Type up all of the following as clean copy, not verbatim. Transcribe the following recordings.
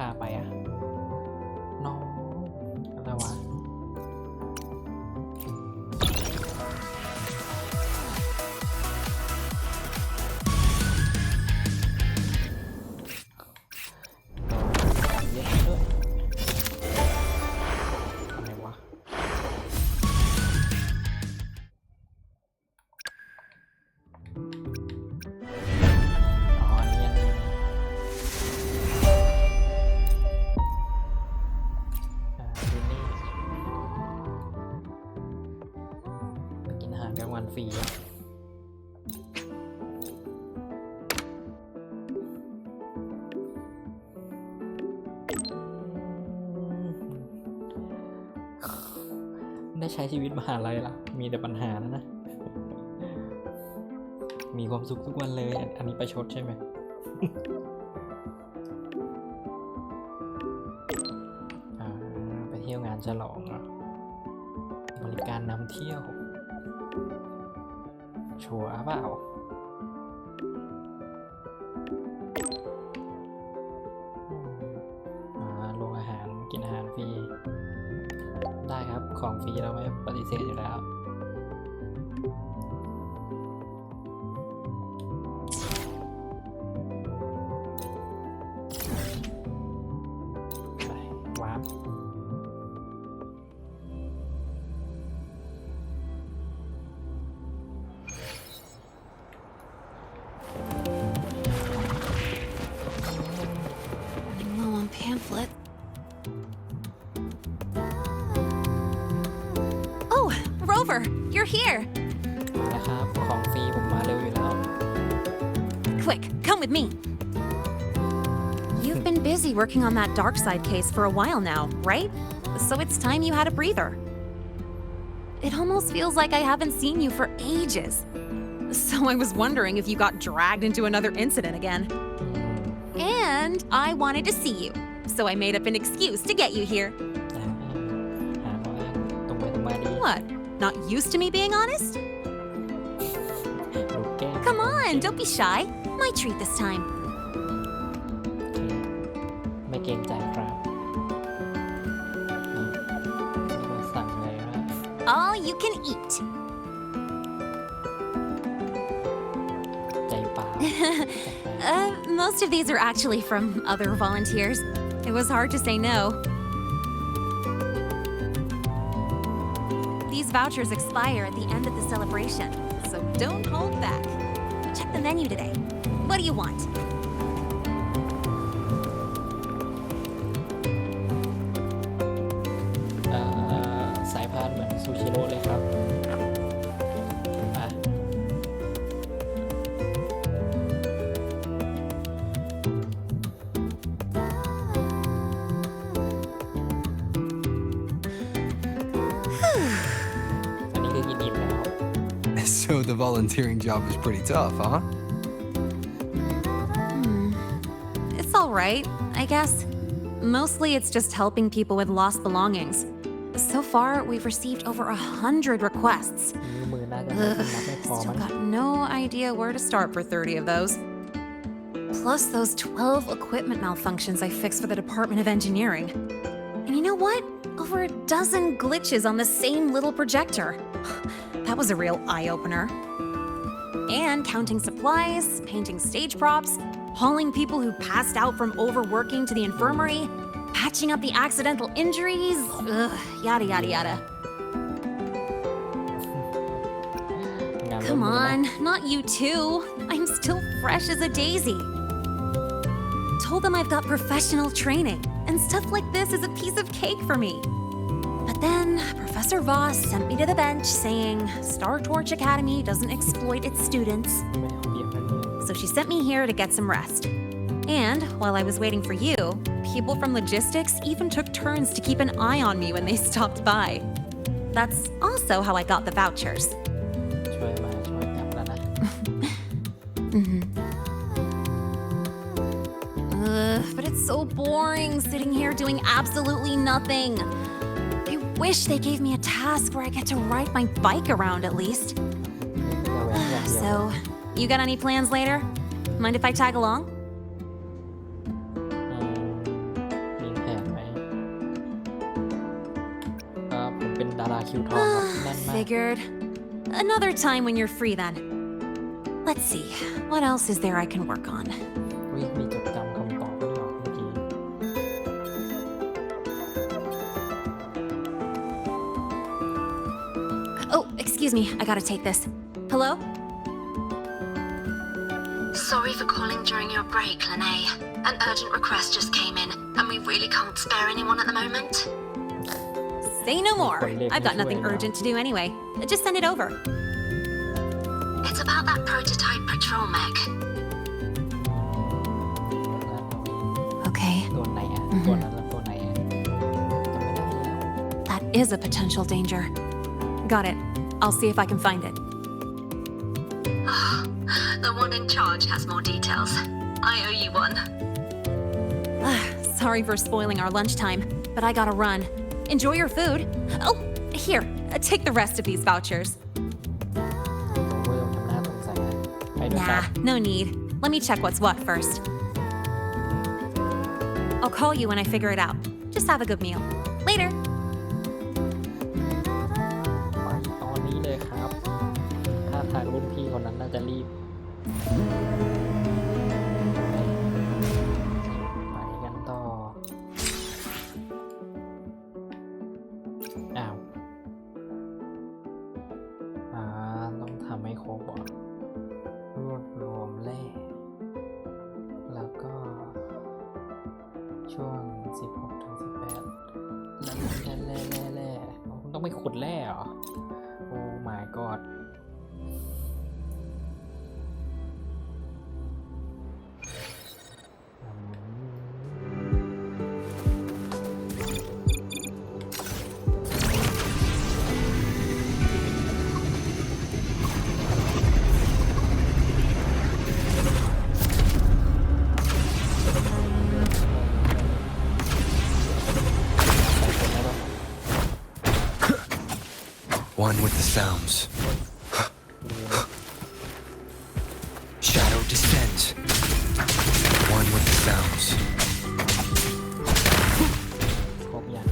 าไปอ่ะน้องอะไรวะเยอะด้วยอะไรวะอ๋อนี่อันนี้ดูนี่กินอาหารกลางวันฟรีได้ใช้ชีวิตมหาลัยละมีแต่ปัญหานะ มีความสุขทุกวันเลย อันนี้ประชดใช่ไหม ไปเที่ยวงานฉลองบริการนำเที่ยว ชัวร์เปล่าโรงอาหารกินอาหารฟรี ได้ครับ ของฟรีเราไม่ปฏิเสธอยู่แล้ว ไปวาร์ปLow on pamphlet. Oh, Rover, you're here. นะครับ ของฟรีผมมาเร็วอยู่แล้ว Quick, come with me. You've been busy working on that dark side case for a while now, right? So it's time you had a breather. It almost feels like I haven't seen you for ages. So I was wondering if you got dragged into another incident again. And I wanted to see you. So I made up an excuse to get you here. หาน้อยตรงไปตรงมาดี What? Not used to me being honest? ลูกแก้ Come on, don't be shy. My treat this time. ไม่เกรงใจครับนี่มาสั่งเลยนะ All you can eat. ใจป่า Most of these are actually from other volunteers. It was hard to say no. These vouchers expire at the end of the celebration, so don't hold back. Check the menu today. What do you want? สายพานเหมือนซูชิโร่เลยครับอ่ะ อันนี้คือกินอิ่มแล้ว So the volunteering job is pretty tough, huh? It's all right, I guess. Mostly it's just helping people with lost belongings. So far, we've received over 100 requests. มือน่าจะนับไม่พอ Still มั้ง got no idea where to start for 30 of those. Plus those 12 equipment malfunctions I fixed for the Department of Engineering. And you know what? Over a dozen glitches on the same little projector. That was a real eye-opener. And counting supplies, painting stage props, hauling people who passed out from overworking to the infirmary, patching up the accidental injuries, yada yada yada. งานร่วม Come มือนะ on, not you too. I'm still fresh as a daisy. Told them I've got professional training, and stuff like this is a piece of cake for me. But then Professor Voss sent me to the bench saying Star Torch Academy doesn't exploit its students. ไม่เอาเปรียบกันเลย So she sent me here to get some rest. And while I was waiting for you, people from logistics even took turns to keep an eye on me when they stopped by. That's also how I got the vouchers. ช่วยมาช่วยกลับแล้วนะ But it's so boring sitting here doing absolutely nothing. I wish they gave me a task where I get to ride my bike around at least. เราแหวนอย่างเดียว So, you got any plans later? Mind if I tag along? Figured. Another time when you're free then. Let's see, what else is there I can work on? วิมีจดจำคำตอบด้วยเหรอเมื่อกี้ Oh, excuse me, I gotta take this. Hello? Sorry for calling during your break, Lene. An urgent request just came in, and we really can't spare anyone at the moment. Say no more. I've got nothing urgent to do anyway. Just send it over. It's about that prototype patrol mech. Okay, ตัวไหนอ่ะ ตัวนั้นแล้วตัวไหนอ่ะจำไม่ได้แล้ว that is a potential danger. Got it. I'll see if I can find it. The one in charge has more details. I owe you one. Sorry for spoiling our lunchtime, but I gotta run. Enjoy your food. Oh, here, take the rest of these vouchers. โอ้ยทำหน้าสงสัยนะไปด้วยกัน Nah, no need. Let me check what's what first. I'll call you when I figure it out. Just have a good meal. Later. ไปตอนนี้เลยครับถ้าทางรุ่นพี่คนนั้นน่าจะรีบไปกันต่ออ้าวต้องทำให้ครบอ่ะรวบรวมแร่แล้วก็ช่วง 16 ถึง 18 แล้วแร่คุณต้องไปขุดแร่เหรอ โอ้ my god One with the sounds. Shadow descends. One with the sounds. ครบยัง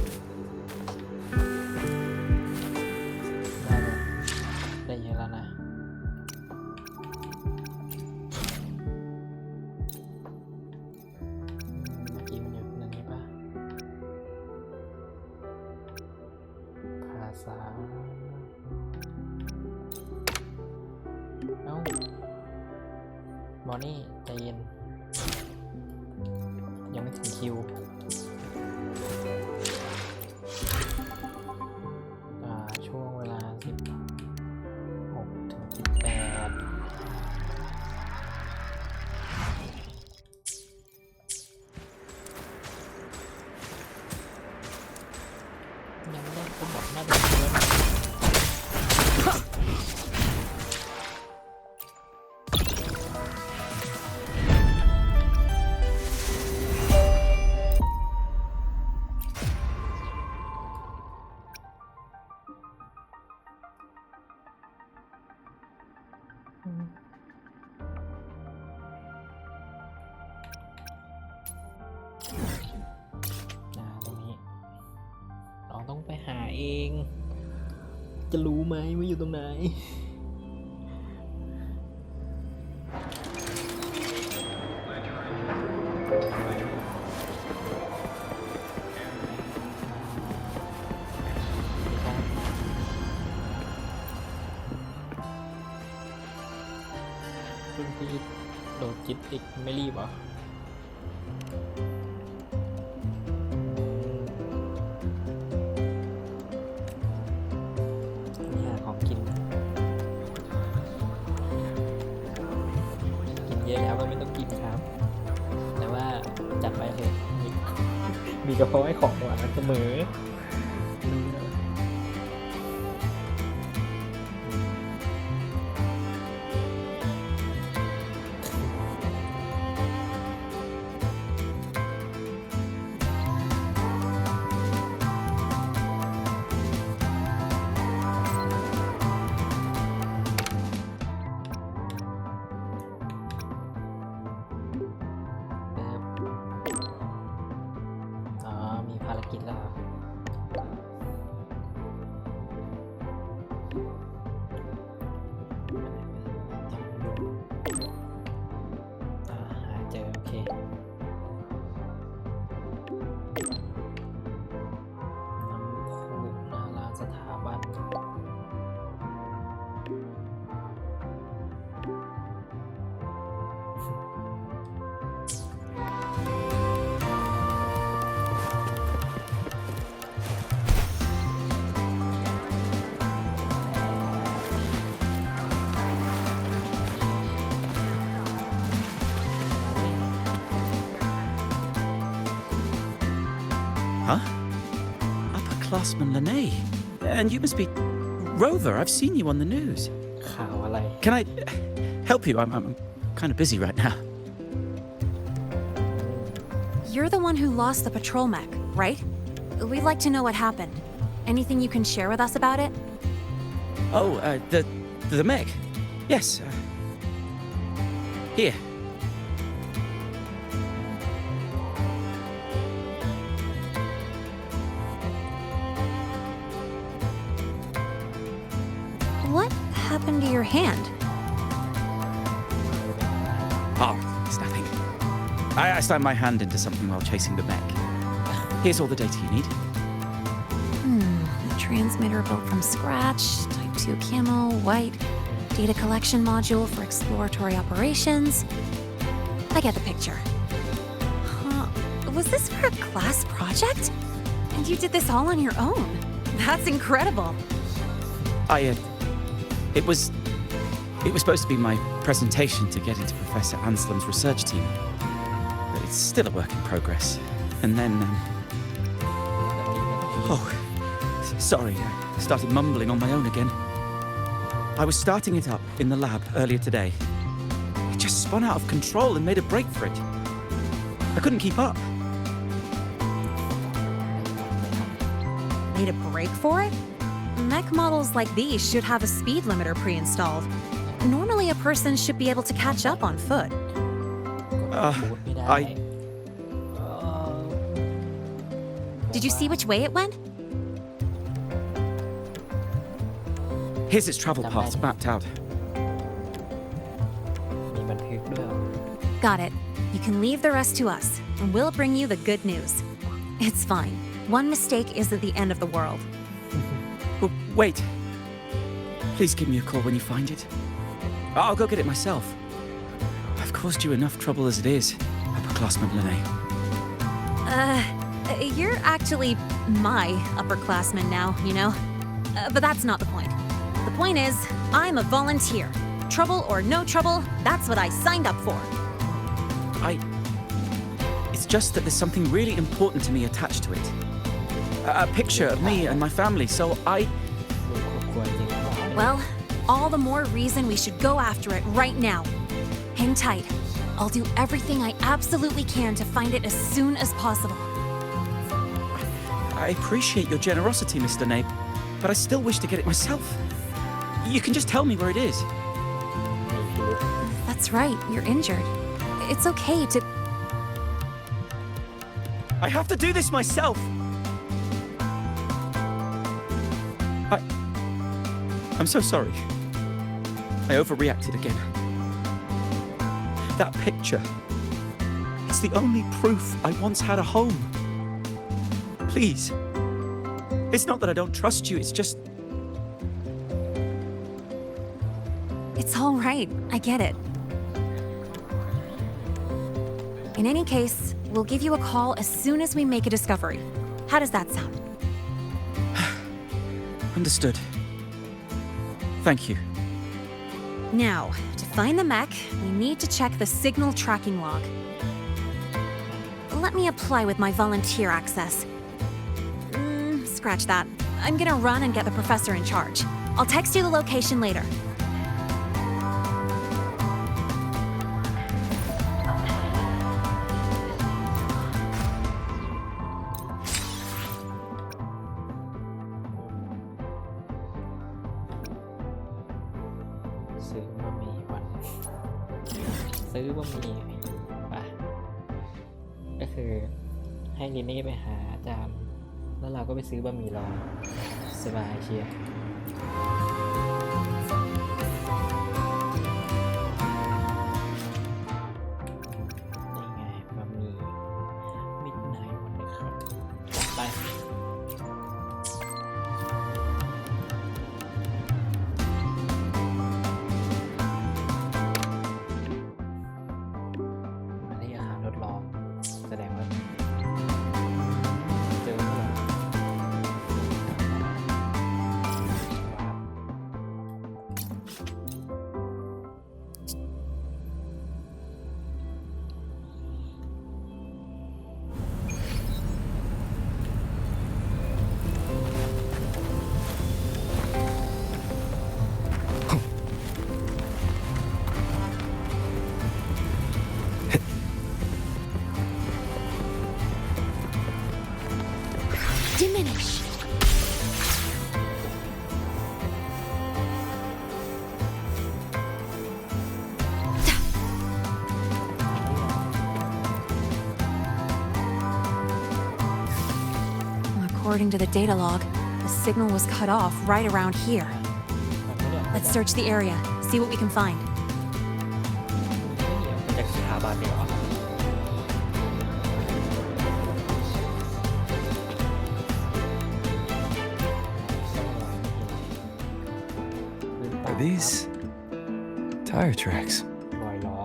ได้เลยได้เยอะแล้วนะเมื่อกี้มันอยู่นั่นนี่ปะภาษาเอ้าบอนนี่ใจเย็นยังไม่ถึงคิวช่วงเวลา 16 ถึง 18 ยังไม่ได้ก็บอกน่าจะเยอะนะตรงนี้เราต้องไปหาเอง จะรู้ไหมว่าอยู่ตรงไหน คุณพี่โดดจิตอีกไม่รีบเหรอ นี่หาของกิน กินเยอะแล้วก็ไม่ต้องกินครับ แต่ว่าจัดไปเถอะมีกระเพาะให้ของหวานเสมอมีภารกิจแล้ว น้ำโคกหน้าร้านสถาบัน Huh? Upperclassman Lene. And you must be Rover. I've seen you on the news. ข่าวอะไร Can I help you? I'm kind of busy right now. You're the one who lost the patrol mech, right? We'd like to know what happened. Anything you can share with us about it? Oh, the mech. Yes. Here. What happened to your hand? Oh, it's nothing. I slammed my hand into something while chasing the mech. Here's all the data you need. A transmitter built from scratch, Type 2 camo, white, data collection module for exploratory operations. I get the picture. Huh. Was this for a class project? And you did this all on your own? That's incredible. It was supposed to be my presentation to get into Professor Anselm's research team. But it's still a work in progress. And then, sorry, I started mumbling on my own again. I was starting it up in the lab earlier today. It just spun out of control and made a break for it. I couldn't keep up. Made a break for it? Mech models like these should have a speed limiter pre-installed. Normally, a person should be able to catch up on foot. พูดไม่ได้ I Did you see which way it went? Here's its travel path mapped out. มีบันทึกด้วยเหรอ Got it. You can leave the rest to us, and we'll bring you the good news. It's fine. One mistake isn't the end of the world. Oh, wait. Please give me a call when you find it. I'll go get it myself. I've caused you enough trouble as it is, upperclassman Lene. You're actually my upperclassman now, you know? But that's not the point. The point is, I'm a volunteer. Trouble or no trouble, that's what I signed up for. It's just that there's something really important to me attached to it. A picture of me and my family, so I... ลูกครอบครัวจริงๆ Well, all the more reason we should go after it right now. Hang tight. I'll do everything I absolutely can to find it as soon as possible. I appreciate your generosity, Mr. Nape, but I still wish to get it myself. You can just tell me where it is. That's right, you're injured. It's okay to... I have to do this myself. I'm so sorry. I overreacted again. That picture. It's the only proof I once had a home. Please. It's not that I don't trust you, it's just... It's all right, I get it. In any case, we'll give you a call as soon as we make a discovery. How does that sound? Understood. Thank you. Now, to find the mech, we need to check the signal tracking log. Let me apply with my volunteer access. Scratch that. I'm gonna run and get the professor in charge. I'll text you the location later. ซื้อบะหมี่วัน ซื้อบะหมี่ไปก็คือให้ลินนี่ไปหาอาจารย์ แล้วเราก็ไปซื้อบะหมี่รอสบายเชียร์นี่ไง minute. According to the data log, the signal was cut off right around here. มันไม่ได้ Let's search the area, see what we can find. มาจากสถาบันเดียวเหรอ Are these tire tracks? รอยล้อ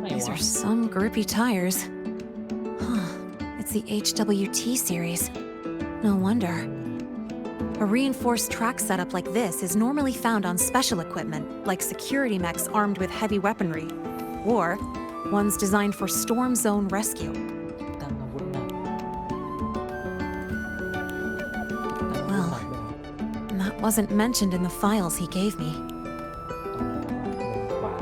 ไหน These วะ are some grippy tires. Huh, it's the HWT series. No wonder. A reinforced track setup like this is normally found on special equipment, like security mechs armed with heavy weaponry, or ones designed for storm zone rescue. ตั้งอาวุธหนัก Well, that wasn't mentioned in the files he gave me. ขวา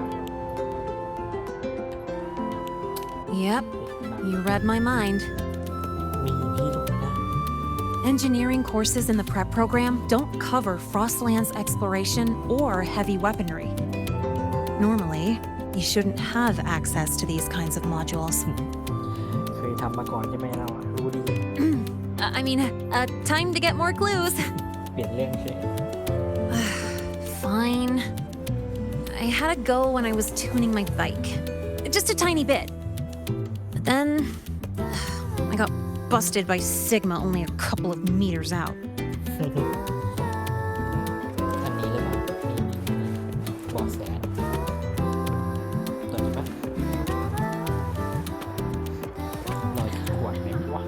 Yep, you read my mind. มีพี่หลงนะ Engineering courses in the prep program don't cover Frostland's exploration or heavy weaponry. Normally, you shouldn't have access to these kinds of modules. เคยทำมาก่อนใช่ไหมเราอะรู้ดี Time to get more clues. เปลี่ยนเรื่องเฉย Fine. I had a go when I was tuning my bike. Just a tiny bit. But then, I got busted by Sigma only a couple of meters out. อันนี้เลยมั้งนี่บอกแสนตัวนี้ปะรอยขวดไหมวะ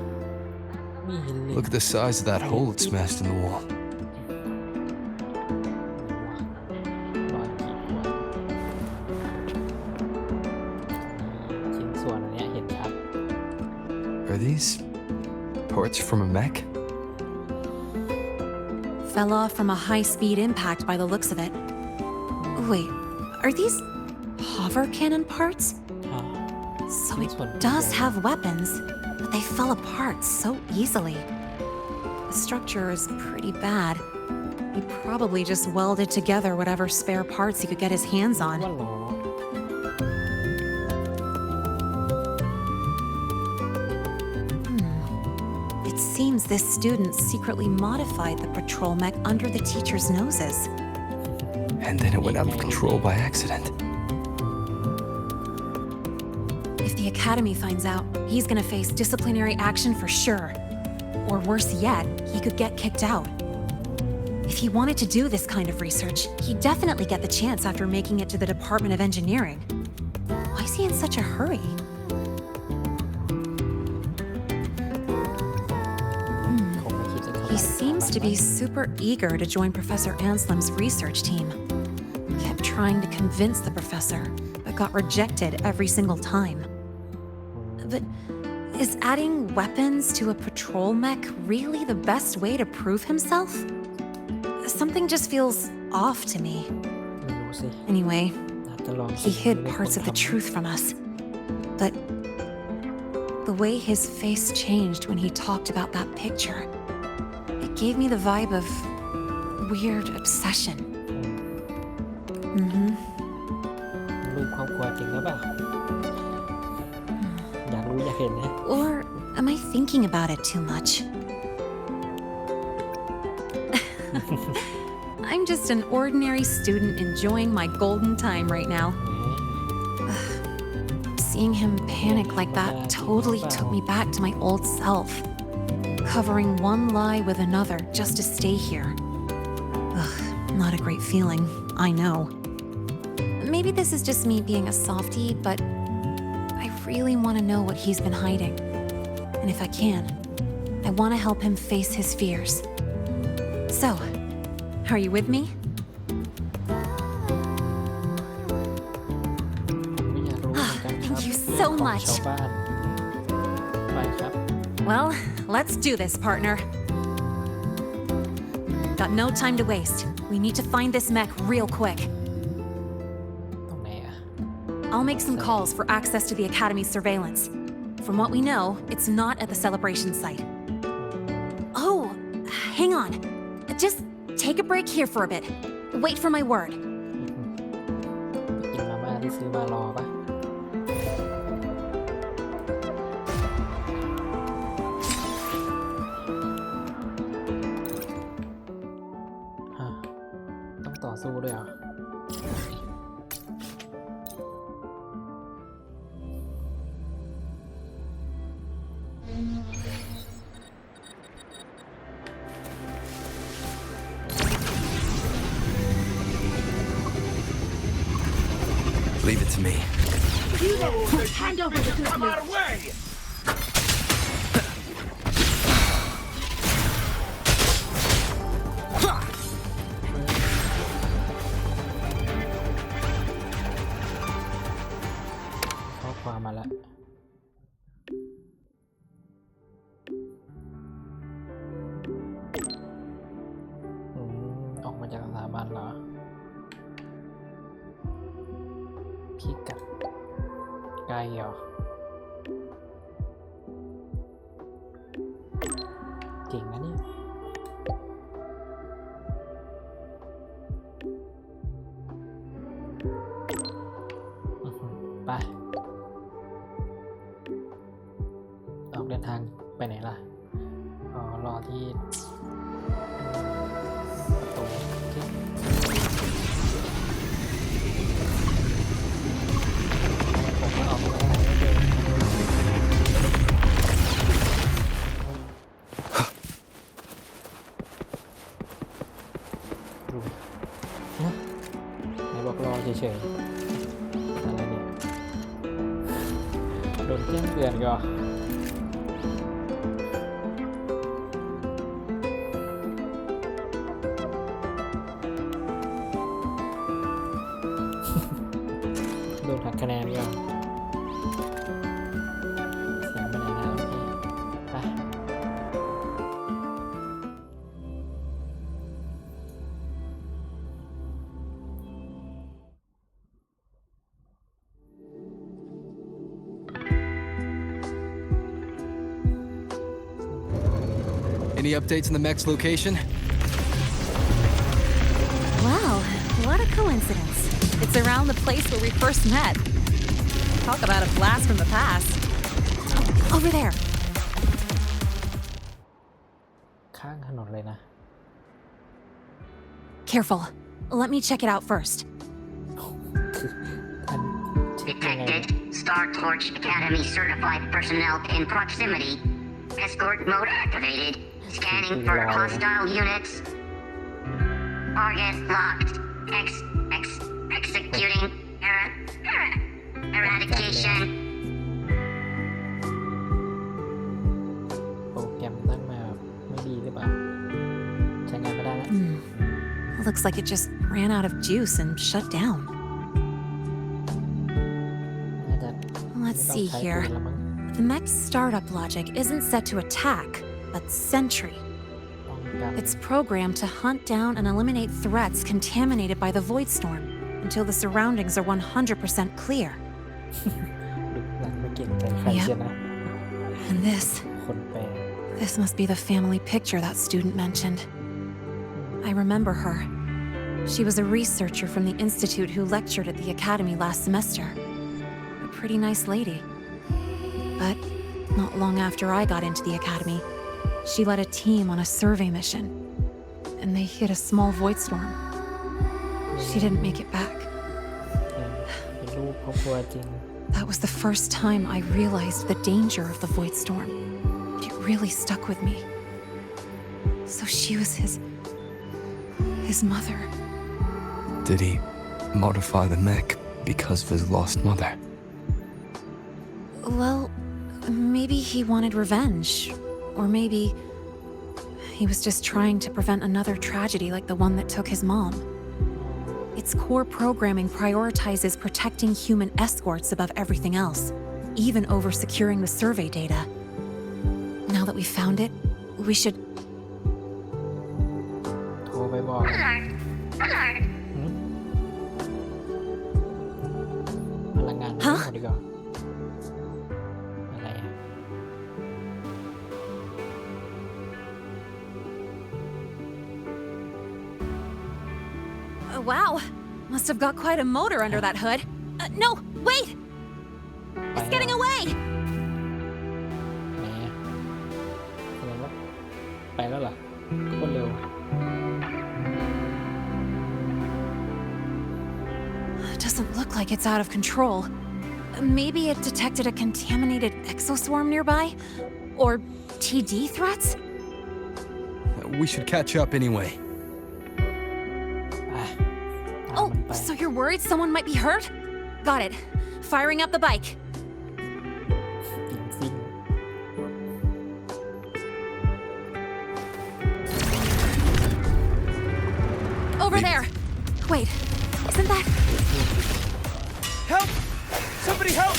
ไม่เห็นเลย Look at the size of that hole it smashed in the wall. รอยขีดขวดชิ้นส่วนอันเนี้ยเห็นชัด Are these parts from a mech? Fell off from a high-speed impact by the looks of it. Wait, are these hover cannon parts? อ่า So it does have weapons, but they fell apart so easily. The structure is pretty bad. He probably just welded together whatever spare parts he could get his hands ว่า on. ล้อ It seems this student secretly modified the patrol mech under the teacher's noses. And then it went out of control by accident. If the Academy finds out, he's gonna face disciplinary action for sure. Or worse yet, he could get kicked out. If he wanted to do this kind of research, he'd definitely get the chance after making it to the Department of Engineering. Why is he in such a hurry? คงไม่คิดจะทำ He seems to be super eager to join Professor Anslim's research team. Kept trying to convince the professor, but got rejected every single time. But is adding weapons to a patrol mech really the best way to prove himself? Something just feels off to me. ไม่รู้สิ Anyway, อาจจะลอง he hid parts of the truth from us. But the way his face changed when he talked about that picture, it gave me the vibe of weird obsession. รูปครอบครัวจริงหรือเปล่าอยากรู้อยากเห็นนะ Or am I thinking about it too much? I'm just an ordinary student enjoying my golden time right now. Seeing him panic like that totally took me back to my old self. Covering one lie with another just to stay here. Ugh, not a great feeling, I know. Maybe this is just me being a softie, but I really want to know what he's been hiding. And if I can, I want to help him face his fears. So, are you with me? ไม่อยากรู้เหมือนกันครับ Thank you เรื่อง so ของ much ชาวบ้านไปครับ Well, let's do this, partner. Got no time to waste. We need to find this mech real quick. ตรงไหนอะ I'll make some calls for access to the Academy's surveillance. From what we know, it's not at the celebration site. Oh, Just take a break here for a bit. Wait for my word. กินมาม่าที่ซื้อมารอปะฮะต้องต่อสู้ด้วยเหรอ Leave it to me. Hand over the good news. ข้อความมาแล้วออกมาจากสถาบันเหรอพิกัดไกลเหรอเก่งนะเนี่ยไปออกเดินทางไปไหนล่ะอ๋อรอที่ประตูที่ผมก็ออกมาได้ไม่เจอดูไหนบอกรอเฉยๆอะไรเนี่ยโดนแจ้งเตือนก็โดนหักคะแนนก็เสียงไปไหนนะโอเคไป Any updates on the mech's location? Wow, what a coincidence. It's around the place where we first met. Talk about a blast from the past. Oh, over there. ข้างถนนเลยนะ Careful. Let me check it out first. คือท่านเช็คยังไง Detected. Star Torch Academy certified personnel in proximity. Escort mode activated. Scanning for hostile units. Target locked. Executing. Eradication. โปรแกรมตั้งมาไม่ดีหรือเปล่าใช้งานไม่ได้แล้ว Looks like it just ran out of juice and shut down. น่าจะ Let's ไม่ต้อง see ใช้ here. ปืนแล้วมั้ง The mech's startup logic isn't set to attack, but sentry. ป้องกัน It's programmed to hunt down and eliminate threats contaminated by the void storm until the surroundings are 100% clear. ดูหลังไม่เก่งใจใครเชียวนะ And this คนแปล must be the family picture that student mentioned. I remember her. She was a researcher from the institute who lectured at the academy last semester. A pretty nice lady. But not long after I got into the academy, she led a team on a survey mission, and they hit a small void storm. She didn't make it back. เป็นลูกครอบครัวจริง That was the first time I realized the danger of the void storm. It really stuck with me. So she was his mother. Did he modify the mech because of his lost mother? Well, maybe he wanted revenge. Or maybe he was just trying to prevent another tragedy like the one that took his mom. Its core programming prioritizes protecting human escorts above everything else, even over securing the survey data. Now that we found it, we should... โทรไปบอก Alert. Alert. พลังงานทั้งหมดดีกว่าอะไรอ่ะ wow. Must have got quite a motor under that hood. No, wait! It's getting away! แหมแสดงว่าไปแล้วเหรอโคตรเร็ว Doesn't look like it's out of control. Maybe it detected a contaminated exoswarm nearby? Or TD threats? We should catch up anyway. อ่ะตาม Oh, มันไป so you're worried someone might be hurt? Got it. Firing up the bike. จริงซิ่ง Over there. Wait, isn't that... Help! Somebody help!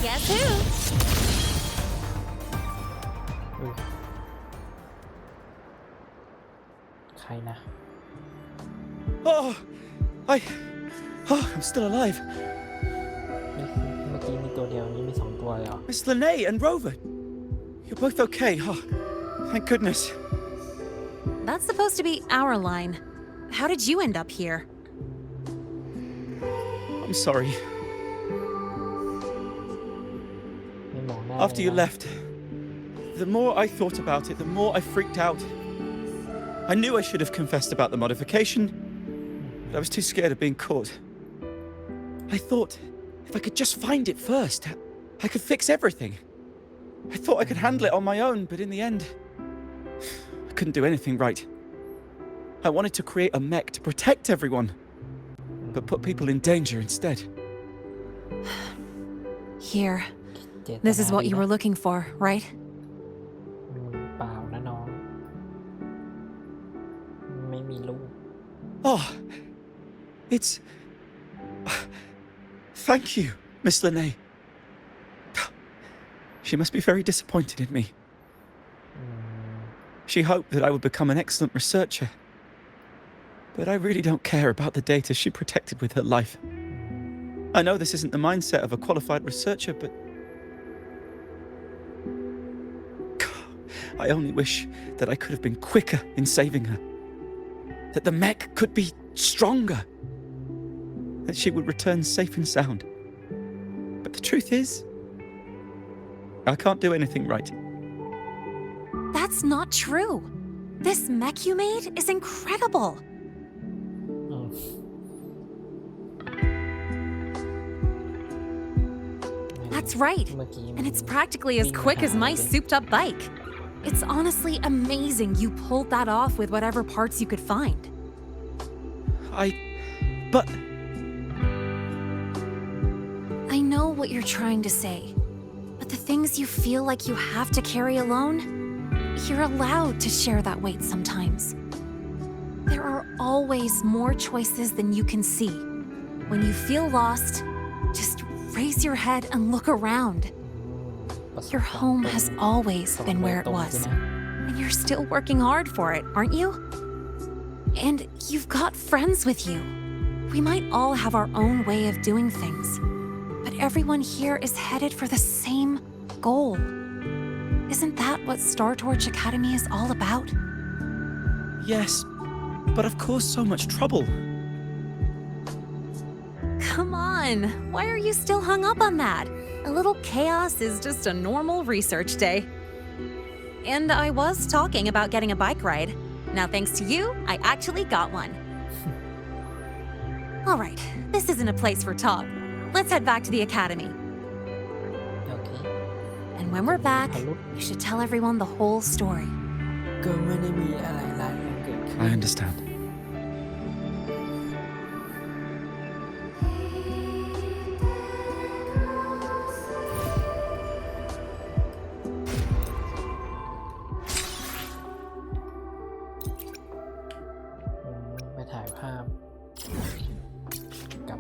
Guess who? อุ๊ยใครนะ Oh, I'm still alive. เมื่อกี้มีตัวเดียวนี้มีสองตัวเลยเหรอ Miss Lene and Rover. You're both okay. Oh, thank goodness. That's supposed to be our line. How did you end up here? I'm sorry. ไม่มองหน้า After เลย you นะ left, the more I thought about it, the more I freaked out. I knew I should have confessed about the modification, but I was too scared of being caught. I thought if I could just find it first, I could fix everything. I thought I could handle it on my own, but in the end, I couldn't do anything right. I wanted to create a mech to protect everyone, but put people in danger instead. Here. เจตนา This is what ดี you นะ were looking for, right? เปล่านะน้อง ไม่มีลูก Oh, it's... Thank you, Miss Lene. She must be very disappointed in me. อืม She hoped that I would become an excellent researcher. But I really don't care about the data she protected with her life. I know this isn't the mindset of a qualified researcher, but... I only wish that I could have been quicker in saving her. That the mech could be stronger. That she would return safe and sound. But the truth is, I can't do anything right. That's not true. This mech you made is incredible. อืม That's right. เมื่อกี้ And it's practically as quick as my souped up bike. It's honestly amazing you pulled that off with whatever parts you could find. But... I know what you're trying to say, but the things you feel like you have to carry alone, you're allowed to share that weight sometimes. There are always more choices than you can see. When you feel lost, just raise your head and look around. ประสบ Your การณ์ home ตรง has always สอง been โดย where ต it รง was. สินะ And you're still working hard for it, aren't you? And you've got friends with you. We might all have our own way of doing things, but everyone here is headed for the same goal. Isn't that what Star Torch Academy is all about? Yes, but of course so much trouble. Come on, why are you still hung up on that? A little chaos is just a normal research day. And I was talking about getting a bike ride. Now, thanks to you, I actually got one. All right, this isn't a place for talk. Let's head back to the academy. โอเค And when we're back, you should tell everyone the whole story. ก็ไม่ได้มีอะไรร้ายแรงเกิดขึ้น I understand. ไปถ่ายภาพกับ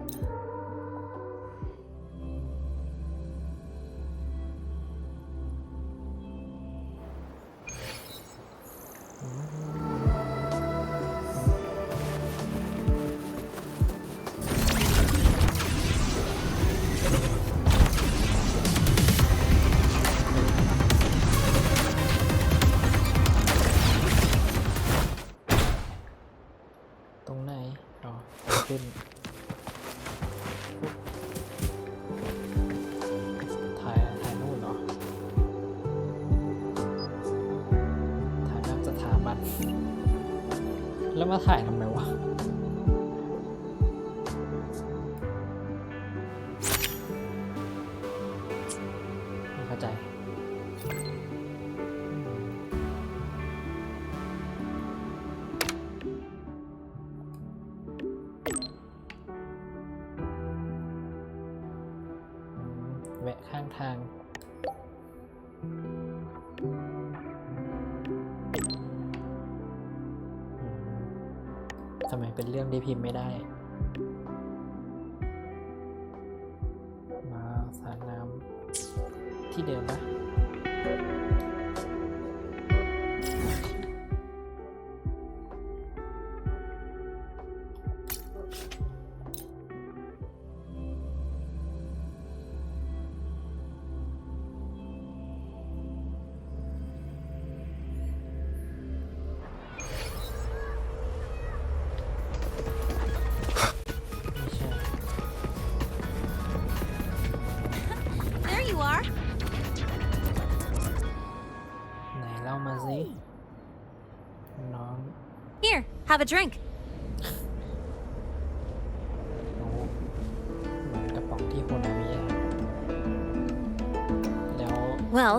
แล้วมาถ่ายทำไมวะไม่เข้าใจแวะข้างทางทำไมเป็นเรื่องที่พิมพ์ไม่ได้ มาสาดน้ำที่เดิมปะไม่ใช่ There you are. ไหนเล่ามาสิน้อง Here, have a drink. โอ้เหมือนกระป๋องที่โฮนามิอะแล้ว Well,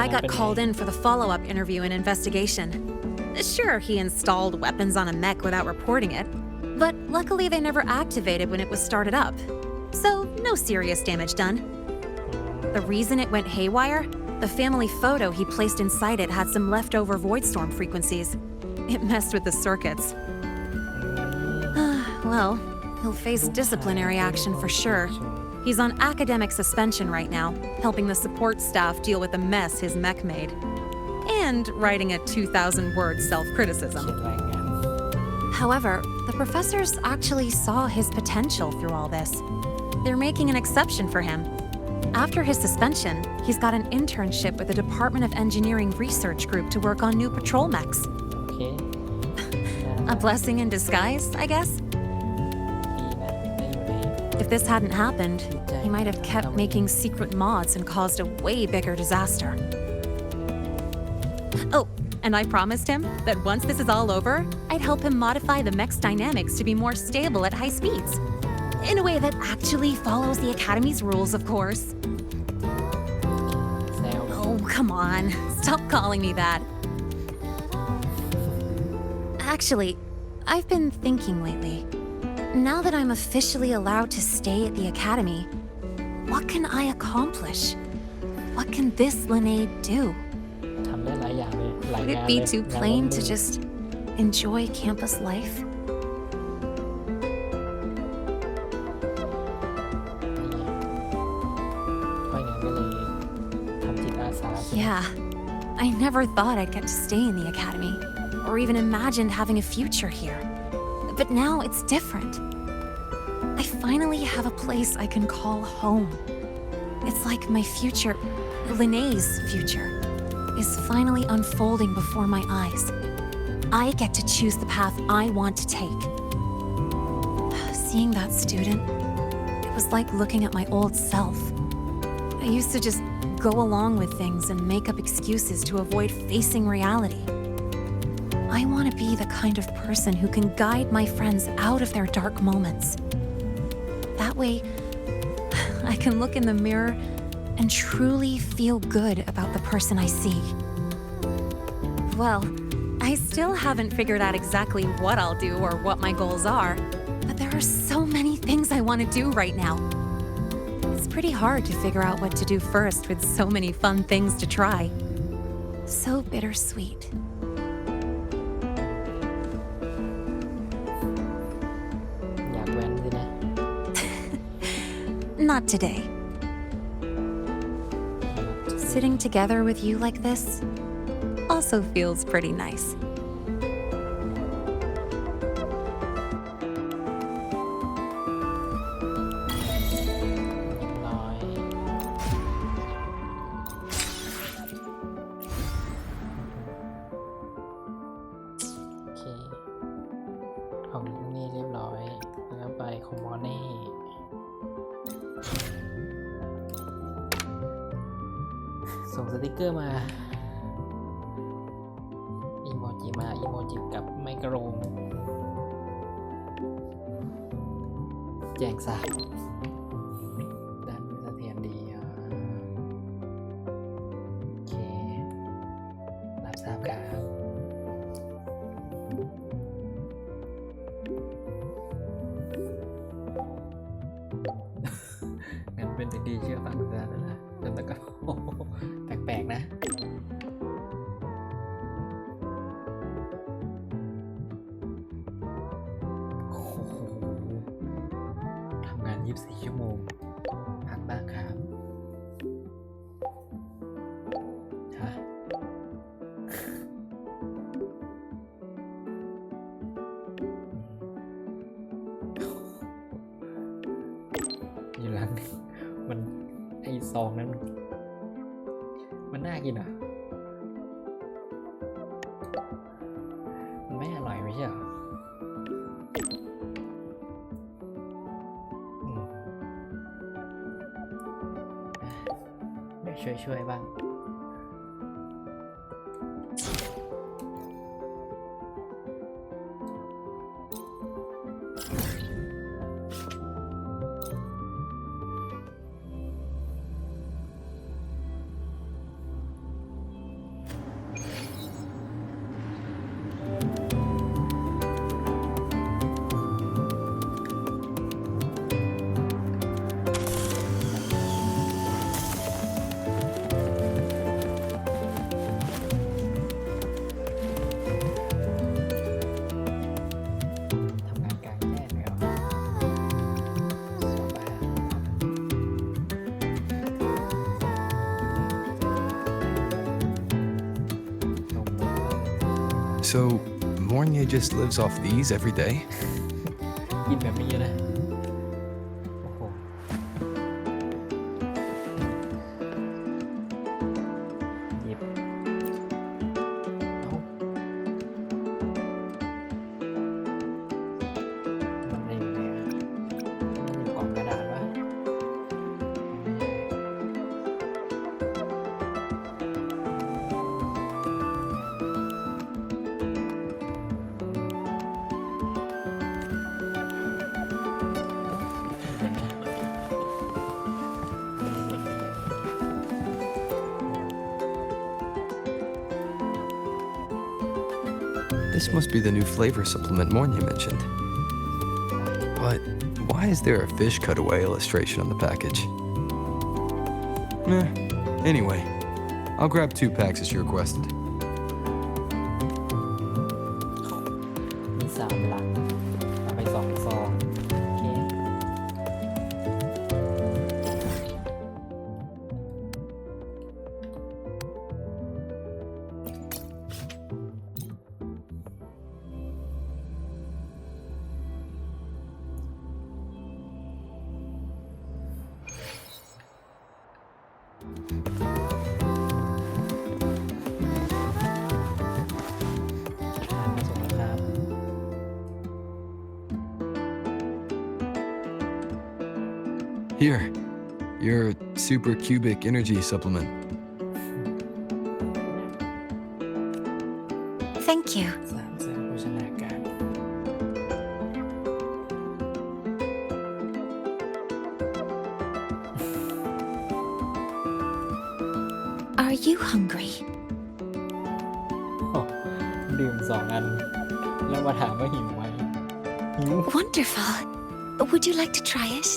I got Happening. called in for the follow-up interview and investigation. Sure, he installed weapons on a mech without reporting it, but luckily they never activated when it was started up. So, no serious damage done. The reason it went haywire? The family photo he placed inside it had some leftover voidstorm frequencies. It messed with the circuits. Well, he'll face disciplinary action for sure. He's on academic suspension right now, helping the support staff deal with the mess his mech made. And writing a 2,000-word เขี self-criticism. ยนรายงาน However, the professors actually saw his potential through all this. They're making an exception for him. After his suspension, he's got an internship with the Department of Engineering Research Group to work on new patrol mechs. โอเค A blessing in disguise, I guess? ดีนะได้อยู่ใน If this hadn't happened, he might have kept making secret mods and caused a way bigger disaster. Oh, and I promised him that once this is all over, I'd help him modify the mech's dynamics to be more stable at high speeds. In a way that actually follows the Academy's rules, of course. แซว Oh, come on. Stop calling me that. Actually, I've been thinking lately. Now that I'm officially allowed to stay at the Academy, what can I accomplish? What can this Linnae do? ทำได้หลายอย่างเลยหลาย Would งาน it เล be ย too งาน plain ล้น to มือ just enjoy campus life? ค่อยงั้นก็เลยทำจิตอาสาใช่ไหม Yeah. I never thought I'd get to stay in the Academy, or even imagined having a future here. But now it's different. I finally have a place I can call home. It's like my future, Linnae's future, is finally unfolding before my eyes. I get to choose the path I want to take. Seeing that student, it was like looking at my old self. I used to just go along with things and make up excuses to avoid facing reality. I want to be the kind of person who can guide my friends out of their dark moments. That way, I can look in the mirror and truly feel good about the person I see. Well, I still haven't figured out exactly what I'll do or what my goals are, but there are so many things I want to do right now. It's pretty hard to figure out what to do first with so many fun things to try. So bittersweet. อยากแว้นสินะ Not today. Sitting together with you like this also feels pretty nice. ร้อยโอเค ของนี่เรียบร้อย แล้วไปของมอเน่ ส่งสติกเกอร์มา อีโมจิมา อีโมจิกับไมโคร จ้งทราบด้านเสถียรดีโอเครับทราบครับงั้นเป็นสิ่งดีเชื่อฟังเพื่อนนั่นแหละแล้วก็แปลกๆนะโอ้โหทำงาน 24 ชั่วโมงพักบ้างครับฮะอยู่หลังมันไอซองนั้นมันน่ากินเหรอมันไม่อร่อยไม่ใช่เหรออืมเดี๋ยวช่วยบ้าง ทำงานกลางแจ้งเลยเหรอสบายนม So, Mornya just lives off these every day? กินแบบนี้นะ โอ้โห หยิบ เอ้า มันอะไรอยู่เนี่ยมันอยู่กล่องกระดาษวะไม่ใช่ This must be the new flavor supplement Mornya mentioned. But why is there a fish cutaway illustration on the package? Anyway, I'll grab 2 packs as you requested. มี3 หลังเอาไป2 ซองโอเคทานมาส่งแล้วครับ Here, your super cubic energy supplement. Thank you. สารเสริมโภชนาการ Are you hungry? โอ้ดื่ม 2 อัน แล้วมาถามว่าหิวไหมหิว Wonderful. Would you like to try it?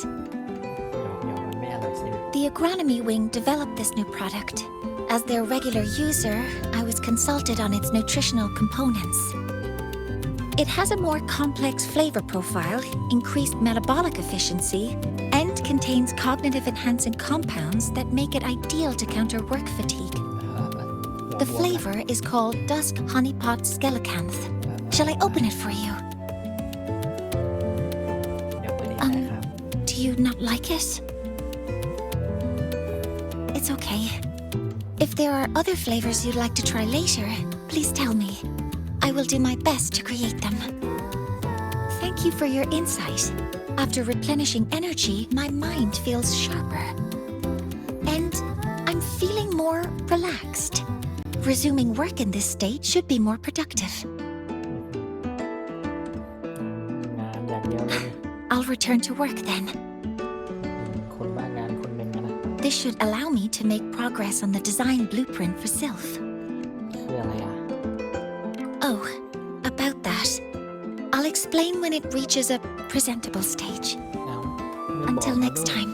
หยอกมันไม่อร่อยสิ The agronomy wing developed this new product. As their regular user, I was consulted on its nutritional components. It has a more complex flavor profile, increased metabolic efficiency, and contains cognitive enhancing compounds that make it ideal to counter work fatigue. The flavor is called Dusk Honeypot Skelecanth. Shall I open it for you? เดี๋ยวเปิดเองนะครับ Do you not like it? It's okay. If there are other flavors you'd like to try later, please tell me. I will do my best to create them. Thank you for your insight. After replenishing energy, my mind feels sharper. And I'm feeling more relaxed. Resuming work in this state should be more productive. งานอย่างเดียวเลย I'll I'll return to work then. คนบ้างานคนหนึ่งอะนะ This should allow me to make progress on the design blueprint for Sylph. คืออะไรอ่ะ Oh, about that. I'll explain when it reaches a presentable stage. เอาไม่บอก Until นะ next ด้วย time.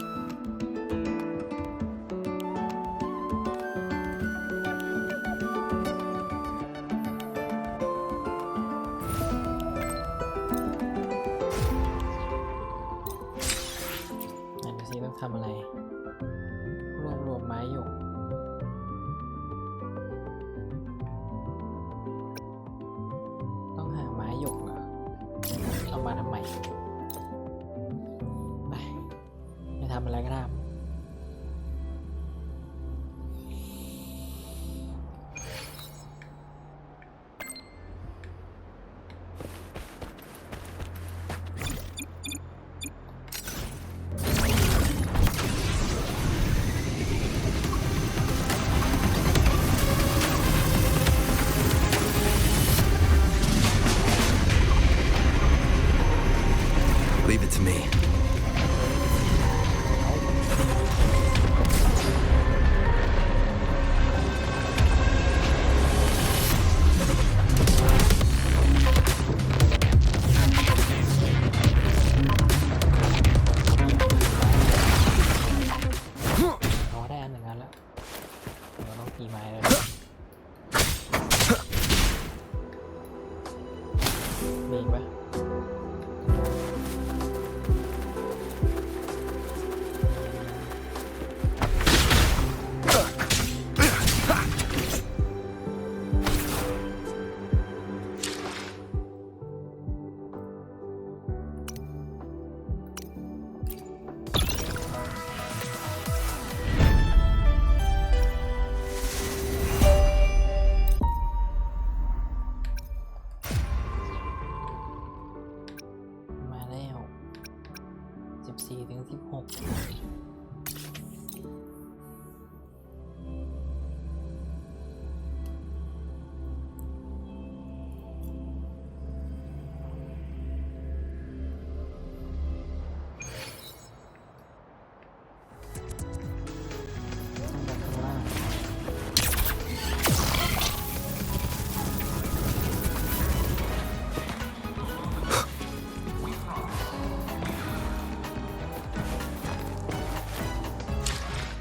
ไหนดูซิต้องทำอะไร รวบรวมไม้หยก ต้องหาไม้หยกเหรอ เอามาทำไมไปจะทำอะไรก็ทำ Leave it to me. อ๋อได้อันหนึ่งอันแล้วเราต้องตีไม้แล้วมีอีกปะมาแล้ว14 ถึง 16ต้องแบบข้างล่าง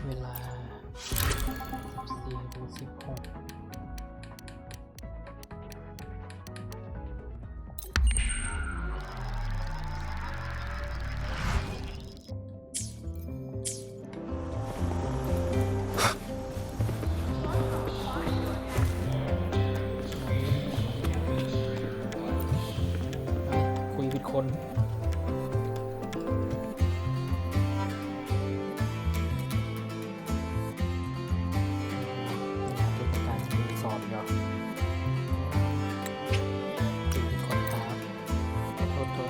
เวลา 14 ถึง 16คุยผิดคน ทุกการมีสอบอีกแล้วคุยผิดคนครับโทษหัว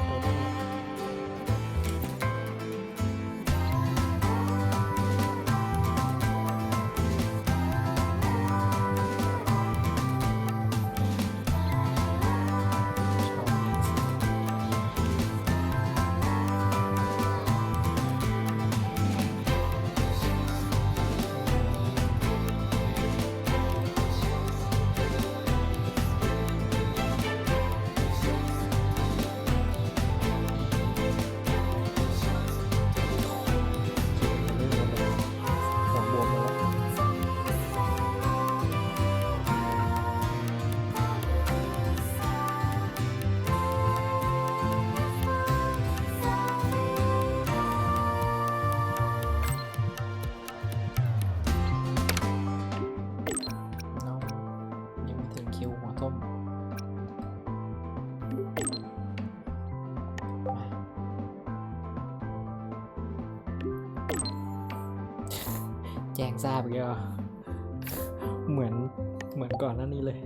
บวมเลยน้องยังไม่ถึงคิวหัวต้มแจ้งทราบอีกแล้วเหมือนก่อนหน้านี้เลย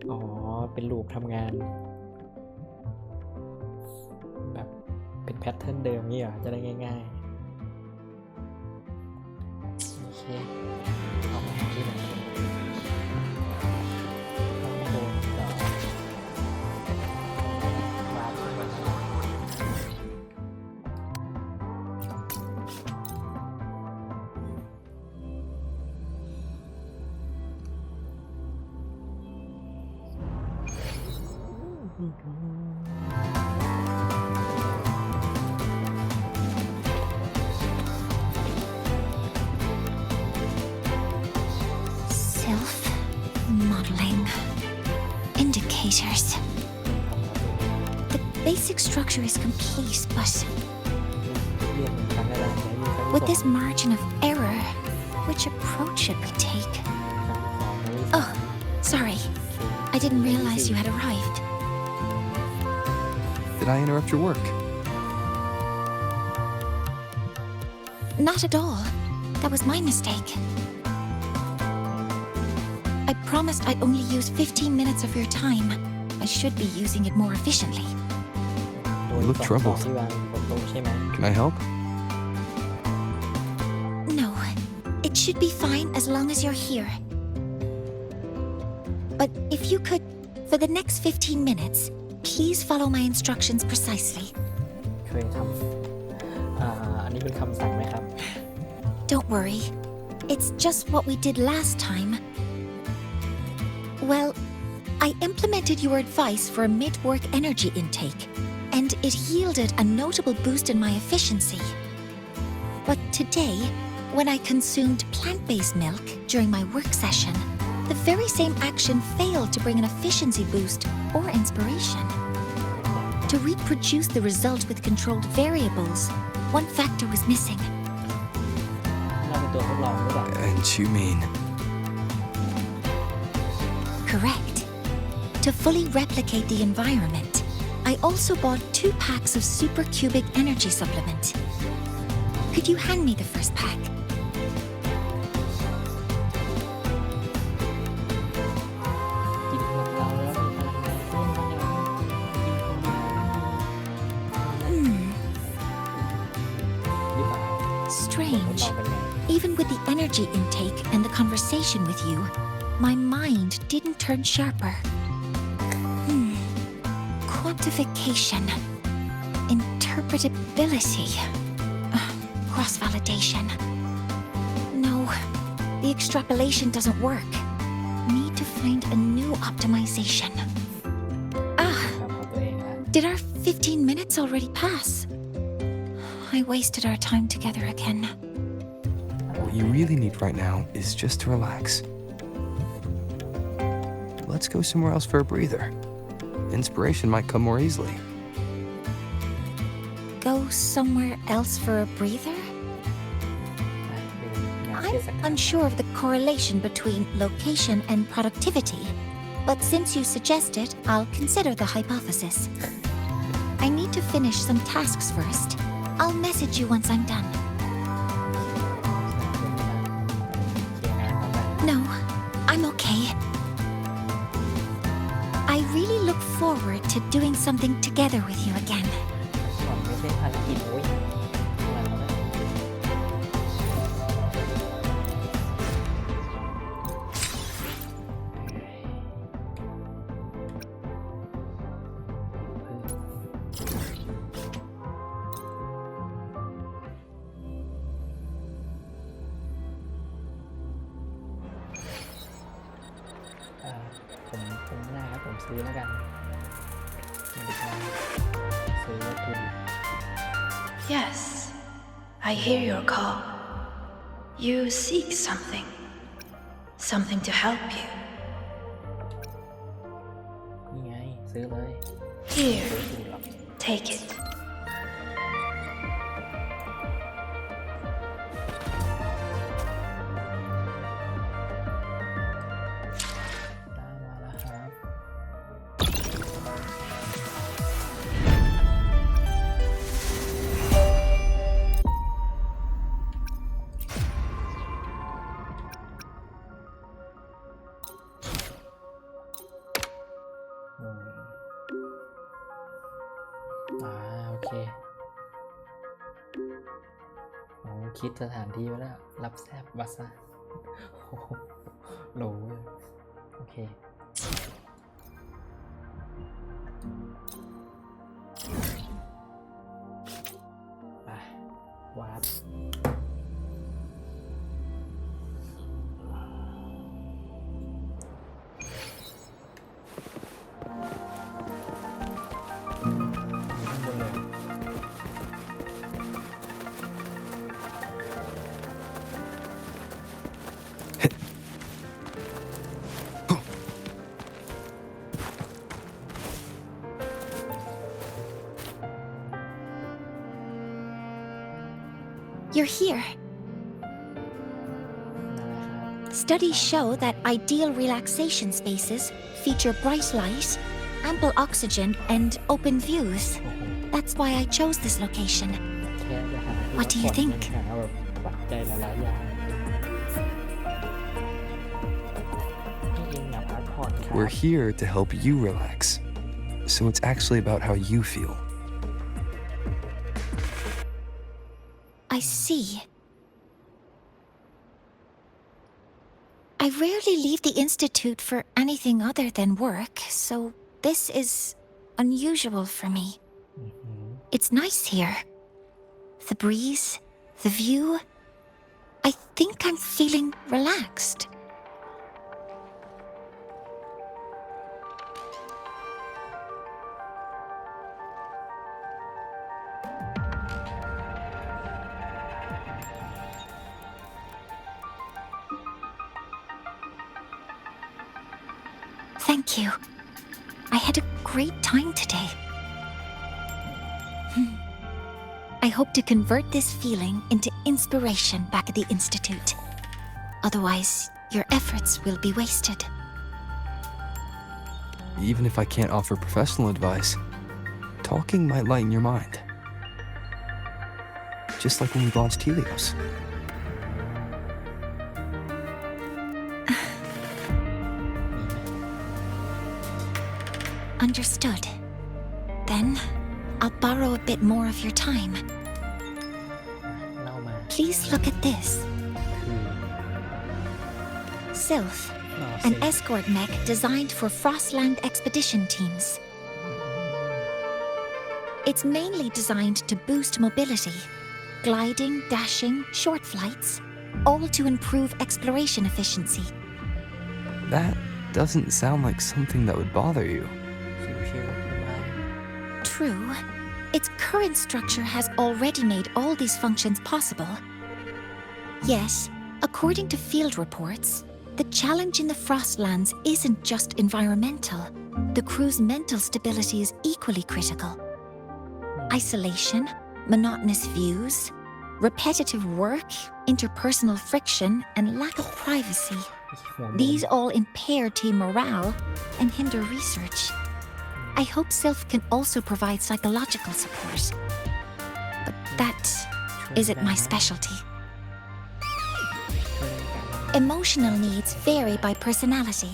อ๋อ เป็นลูปทำงาน แบบเป็นแพทเทิร์นเดิมนี่เหรอ จะได้ง่ายๆ โอเคเอามาที่ไหน Self-modeling. Indicators. The basic structure is complete, but เรียนครั้งแรกๆแล้วมีครั้งที่ with สอง this margin of error, which approach should we take? ครั้งที่สองครั้งที่สาม Oh, sorry. I didn't realize you had arrived. Did I interrupt your work? Not at all. That was my mistake. I promised I'd only use 15 minutes of your time. I should be using it more efficiently. โดย You look สอง troubled. ที่วางบนโต๊ะใช่ไหม Can I help? No, it should be fine as long as you're here. But if you could, for the next 15 minutes, please follow my instructions precisely. เคยทำอันนี้เป็นคำสั่งไหมครับ Don't worry. It's just what we did last time. Well, I implemented your advice for a mid-work energy intake, and it yielded a notable boost in my efficiency. But today, when I consumed plant-based milk during my work session, the very same action failed to bring an efficiency boost or inspiration. To reproduce the result with controlled variables, one factor was missing. เราเป็นตัวทดลองหรือเปล่า And you mean... Correct. To fully replicate the environment, I also bought 2 packs of supercubic energy supplement. Could you hand me the first pack? กินกับเราแล้วมีพลังงานเพิ่มบางอย่างหรือเปล่า Strange. ทดลองเป็นไง Even with the energy intake and the conversation with you, my mind didn't turn sharper. Quantification. Interpretability. Cross-validation. No, the extrapolation doesn't work. Need to find a new optimization. ครับของตัวเองนะ Did our 15 minutes already pass? I wasted our time together again. What you really need right now is just to relax. Let's go somewhere else for a breather. Inspiration might come more easily. Go somewhere else for a breather? งานเท I'm ศกาล unsure of the correlation between location and productivity, but since you suggest it, I'll consider the hypothesis. I need to finish some tasks first. I'll message you once I'm done. เคลียร์งานก่อนนะ No, I'm okay. I really look forward to doing something together with you again. ก่อนไม่ใช่ภารกิจโอ้ยอะไรวะเนี่ยผมหน้าครับผมซื้อแล้วกันไม่ได้ซื้อวัตถุดิบ Yes, I hear your call. You seek something. Something to help you. นี่ไง ซื้อเลย Here, ซื้อถูกหรอก take it. ได้มาแล้วครับอืมโอเคโอ้คิดสถานที่ไว้แล้ว รับแซบวัสซะโอ้โหโหลเลยโอเค ไปวาร์ป you're here. นะครับ Studies show that ideal relaxation spaces feature bright light, ample oxygen, and open views. โอ้โห That's why I chose this location. แค่จะหา What do you think? หาแบบปัจจัยหลายๆอย่างให้เองอยากพักผ่อนครับ We're here to help you relax. So it's actually about how you feel. I see. I rarely leave the Institute for anything other than work, so this is unusual for me. อือหือ It's nice here. The breeze, the view. I think I'm feeling relaxed. Thank you. I had a great time today. I hope to convert this feeling into inspiration back at the Institute. Otherwise, your efforts will be wasted. Even if I can't offer professional advice, talking might lighten your mind. Just like when we launched Helios. Understood. Then, I'll borrow a bit more of your time. เล่ามา Please look at this. คือ Sylph, หล่อ an สิ escort mech designed for Frostland expedition teams. It's mainly designed to boost mobility, gliding, dashing, short flights, all to improve exploration efficiency. That doesn't sound like something that would bother you. ชิวๆสบาย True, its current structure has already made all these functions possible. Yes, according to field reports, the challenge in the Frostlands isn't just environmental. The crew's mental stability is equally critical. Isolation, monotonous views, repetitive work, interpersonal friction, and lack of privacy. หัวบน These all impair team morale and hinder research. I hope Sylph can also provide psychological support. But that isn't my specialty. ช่วยกัน Emotional needs vary by personality.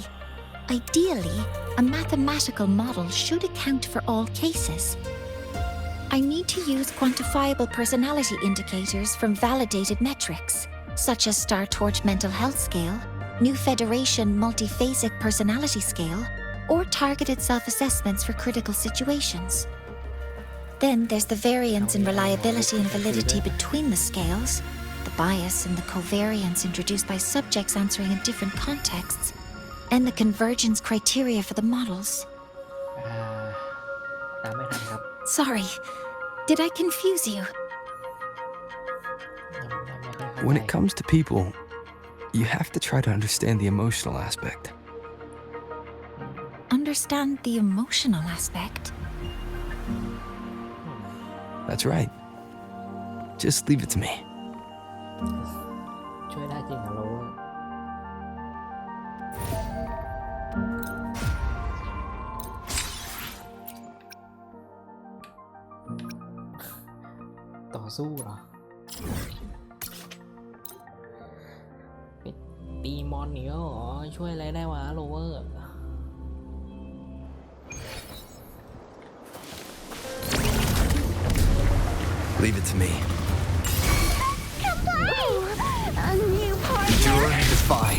Ideally, a mathematical model should account for all cases. I need to use quantifiable personality indicators from validated metrics, such as Star Torch Mental Health Scale, New Federation Multiphasic Personality Scale, or targeted self-assessments for critical situations. Then there's the variance in reliability and validity between the scales, the bias and the covariance introduced by subjects answering in different contexts, and the convergence criteria for the models. ตามไม่ทันครับ Sorry, did I confuse you? ยังไม่ค่อยเข้า When ใจ it comes to people, you have to try to understand the emotional aspect. Understand the emotional aspect? That's right. Just leave it to me. ช่วยได้จริงเหรอโลต่อสู้เหรอไปตีมอนนี่ก็เหรอช่วยอะไรได้วะโลเวอร์ Leave it to me. A new partner. Endure and defy.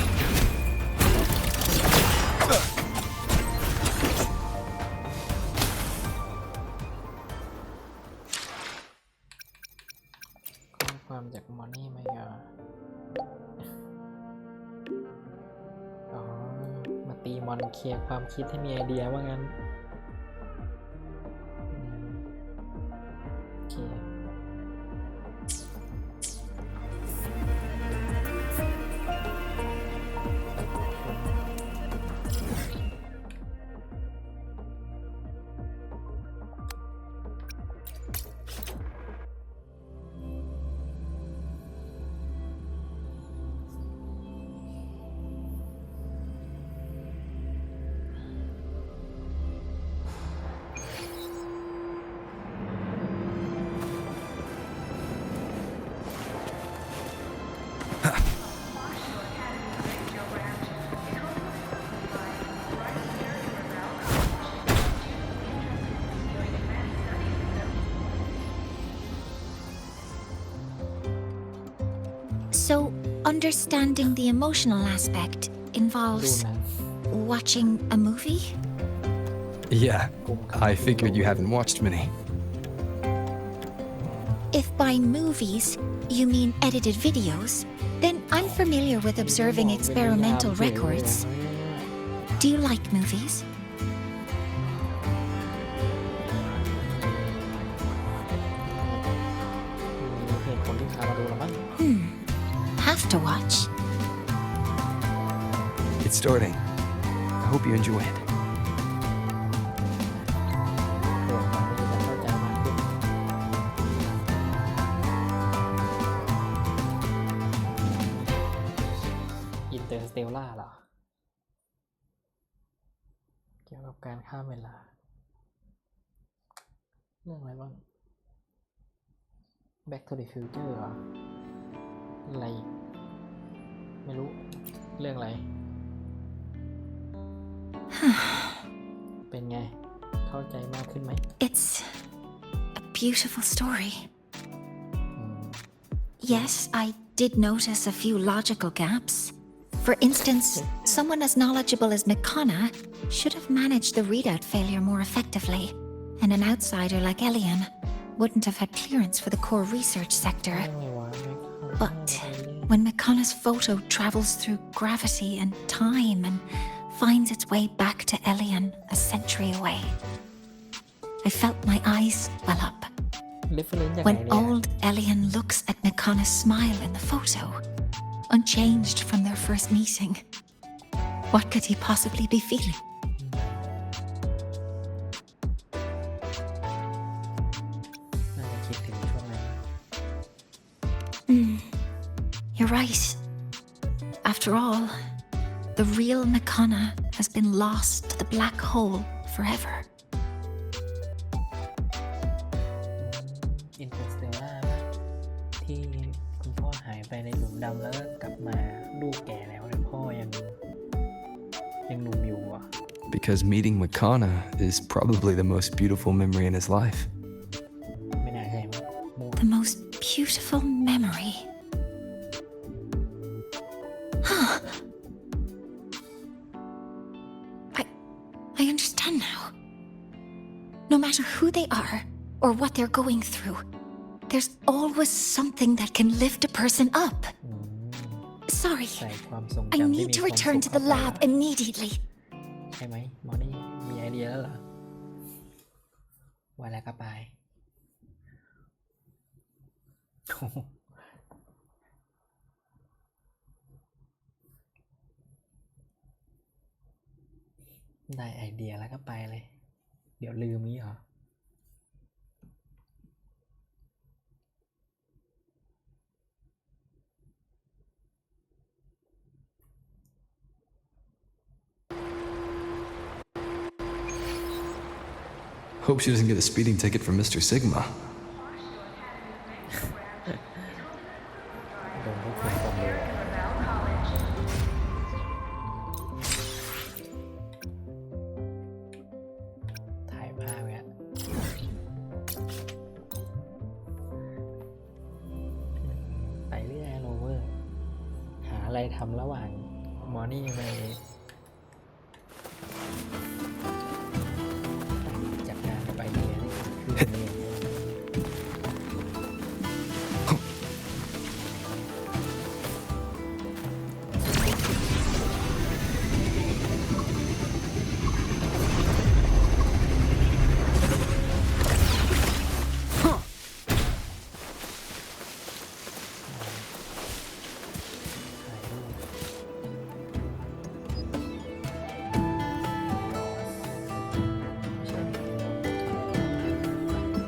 ข้อความจากมอนนี่ไหมอ่ะอ๋อ มาตีมอนเคลียร์ความคิดให้มีไอเดียว่างั้นโอเค โ So, understanding the emotional aspect ดู involves หนัง watching a movie? Yeah, I figured you haven't watched many. If by movies you mean edited videos, then I'm familiar with observing experimental records. Do you like movies? มีเหตุผลที่พามาดูแล้วมั้ง Have to watch. It's starting. I hope you enjoy it. เปิดมาจะเข้าใจมากขึ้นอินเตอร์สเตลล่าเหรอ เกี่ยวกับการข้ามเวลา เรื่องอะไรบ้าง Back to the Future เหรอ อะไรอีกไม่รู้ เรื่องอะไร เป็นไง เข้าใจมากขึ้นไหม It's a beautiful story. Yes, I did notice a few logical gaps. For instance, someone as knowledgeable as Mikana should have managed the readout failure more effectively, and an outsider like Elian wouldn't have had clearance for the core research sector. เรื่องอะไรวะ But when Mikana's photo travels through gravity and time and finds its way back to Elian a century away, I felt my eyes well up. เรฟเฟอเรนซ์ยังไง When เนี่ย old Elian looks at Mikana's smile in the photo, unchanged from their first meeting, what could he possibly be feeling? น่าจะคิดถึงช่วงนั้น You're right. After all, the real Mikana has been lost to the black hole forever. อินเตอร์สเตลล่าที่คุณพ่อหายไปในหลุมดำแล้วก็กลับมาลูกแก่แล้วแต่พ่อยังหนุ่มอยู่อ่ะ Because meeting Makana is probably the most beautiful memory in his life. ไม่น่าใช่มั้งมั่ว The most beautiful memory. I understand now. No matter who they are or what they're going through, there's always something that can lift a person up. Sorry, ใส่ความทรง I จำที่ need มี to ความ return สุ to ข the เข้าไป lab immediately. ใช่ไหมหมอนี่มีไอเดียแล้วเหรอว่าแล้วก็ไป ได้ไอเดียแล้วก็ไปเลย เดี๋ยวลืมนี้เหรอ Hope she doesn't get a speeding ticket from Mr. Sigma. โดนทุกคนความเร็วถ่ายภาพไว้อะไปเรื่อยโรเวอร์ หาอะไรทำระหว่างมอร์นิ่งไปจัดการกับไอเดียนี่คือนี่ ถ่ายรูป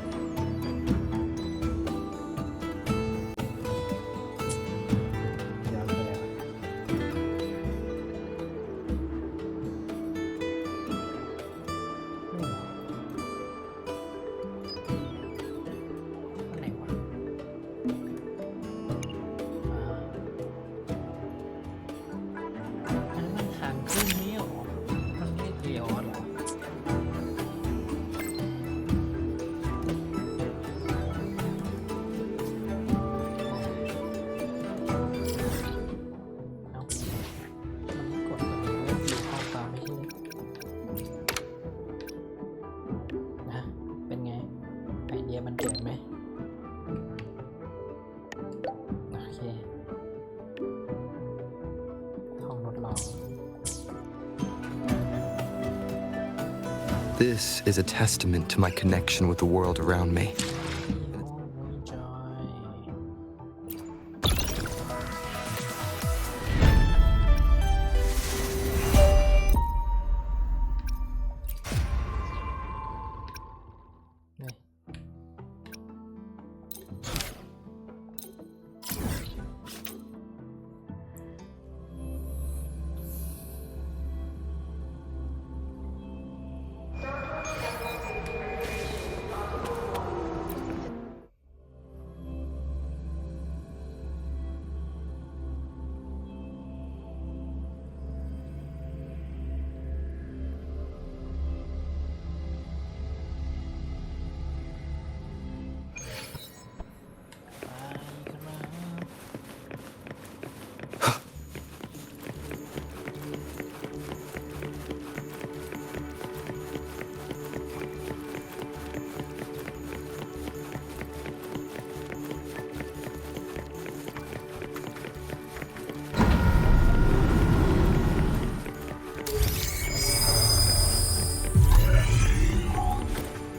This is a testament to my connection with the world around me. จอยนี่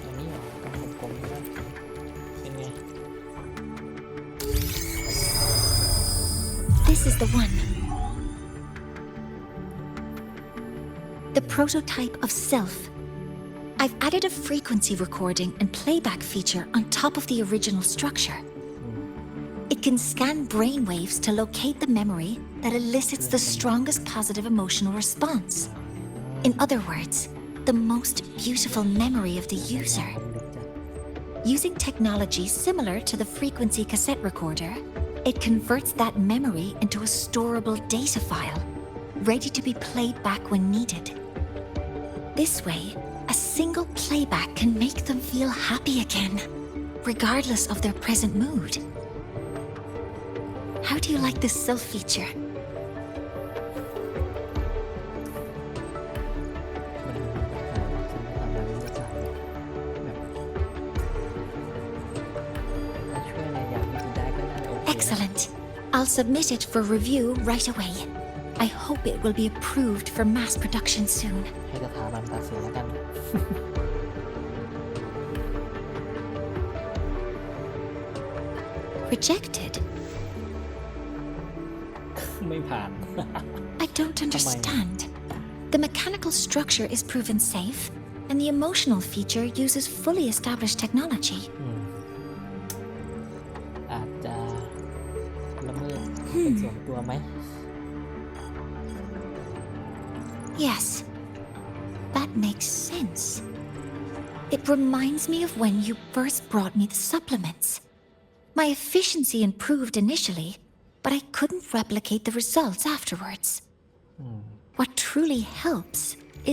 อันนี้เหรอต้องกลมๆนะเป็นไง This is the one. The prototype of self. I've added a frequency recording and playback feature on top of the original structure. It can scan brainwaves to locate the memory that elicits the strongest positive emotional response. In other words, the most beautiful memory of the user. Using technology similar to the frequency cassette recorder, it converts that memory into a storable data file, ready to be played back when needed. This way, a single playback can make them feel happy again, regardless of their present mood. How do you like this self feature? มันช่วยในอย่างที่ได้ก็น่าจะโอเคนะ Excellent. I'll submit it for review right away. I hope it will be approved for mass production soon. ให้สถาบันตัดสินแล้วกัน Rejected? ไม่ผ่าน I don't understand. The mechanical structure is proven safe, and the emotional feature uses fully established technology. อาจจะละเมิดเป็นส่วนตัวไหม Yes, that makes sense. It reminds me of when you first brought me the supplements. My efficiency improved initially, but I couldn't replicate the results afterwards. What truly helps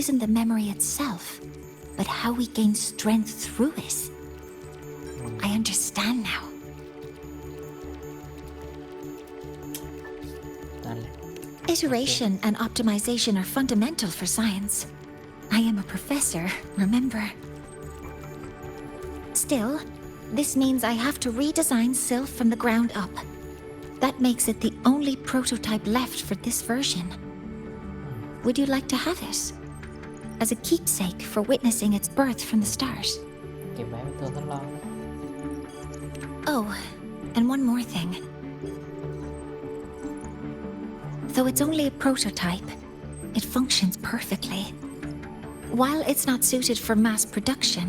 isn't the memory itself, but how we gain strength through it. I understand now. นั่นแหละ Iteration and optimization are fundamental for science. I am a professor, remember? Still, this means I have to redesign Sylph from the ground up. That makes it the only prototype left for this version. Would you like to have it? As a keepsake for witnessing its birth from the start. เก็บไว้เป็นตัวทดลองนะ Oh, and one more thing. Though it's only a prototype, it functions perfectly. While it's not suited for mass production,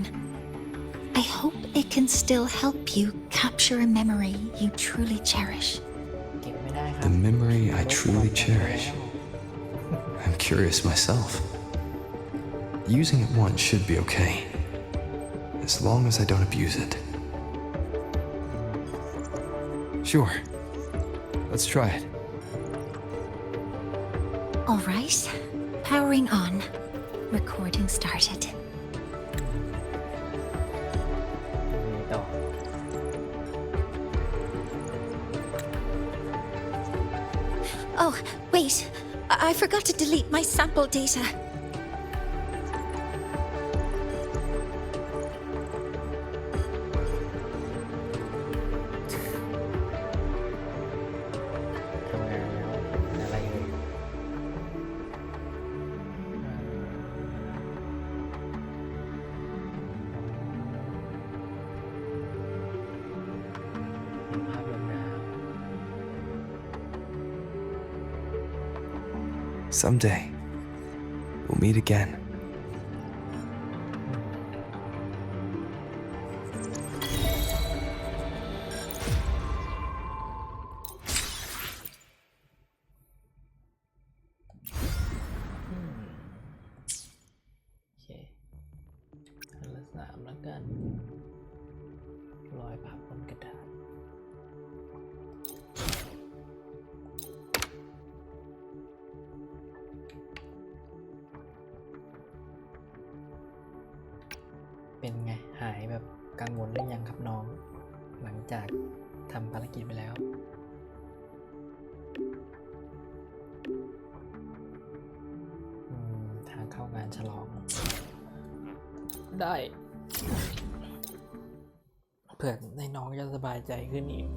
I hope it can still help you capture a memory you truly cherish. เก็บไม่ได้ครับ The memory I truly cherish. I'm curious myself. Using it once should be okay, as long as I don't abuse it. Sure. Let's try it. All right, powering on. Recording started. มีต่อ Oh, wait. I forgot to delete my sample data. ทำงานแล้วอะไรเลย I Someday, we'll meet again. โอเคอันละ3แล้วกันรอยพับบนกระดาษเป็นไงหายแบบกังวลหรือยังครับน้อง หลังจากทำภารกิจไปแล้วทางเข้างานฉลองได้เพื่อให้น้องจะสบายใจขึ้นอีก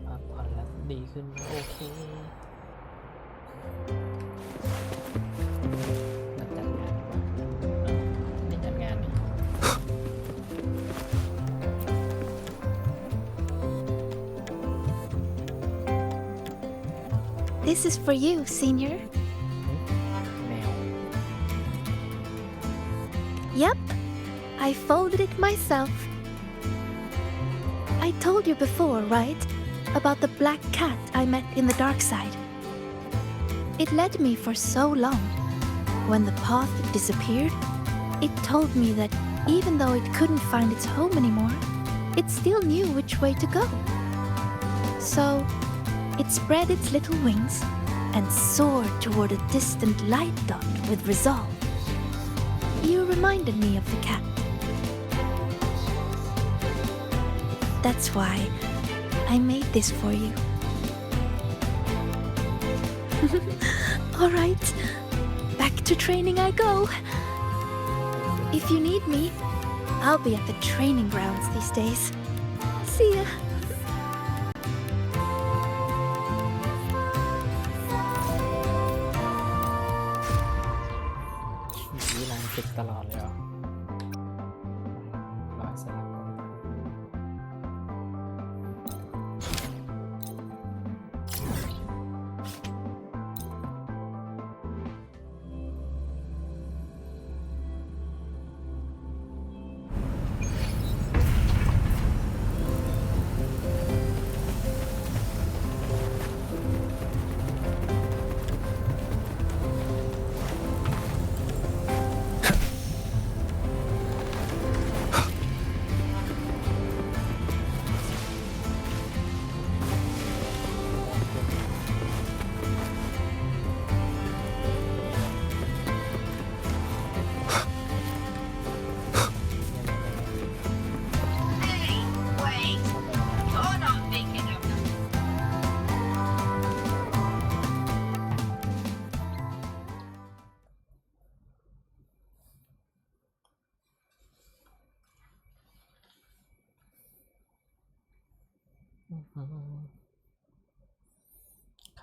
พักผ่อนแล้วดีขึ้นโอเคมาจัดงานดีกว่าไม่จัดงานนี่ This is for you, Senior. แมว Yep, I folded it myself. I told you before, right? About the black cat I met in the dark side. It led me for so long. When the path disappeared, it told me that even though it couldn't find its home anymore, it still knew which way to go. So, it spread its little wings and soared toward a distant light dot with resolve. You reminded me of the cat. That's why I made this for you. All right, back to training I go. If you need me, I'll be at the training grounds these days. See ya. วิลังฝึกตลอดเลยเหรอรอยสลับกัน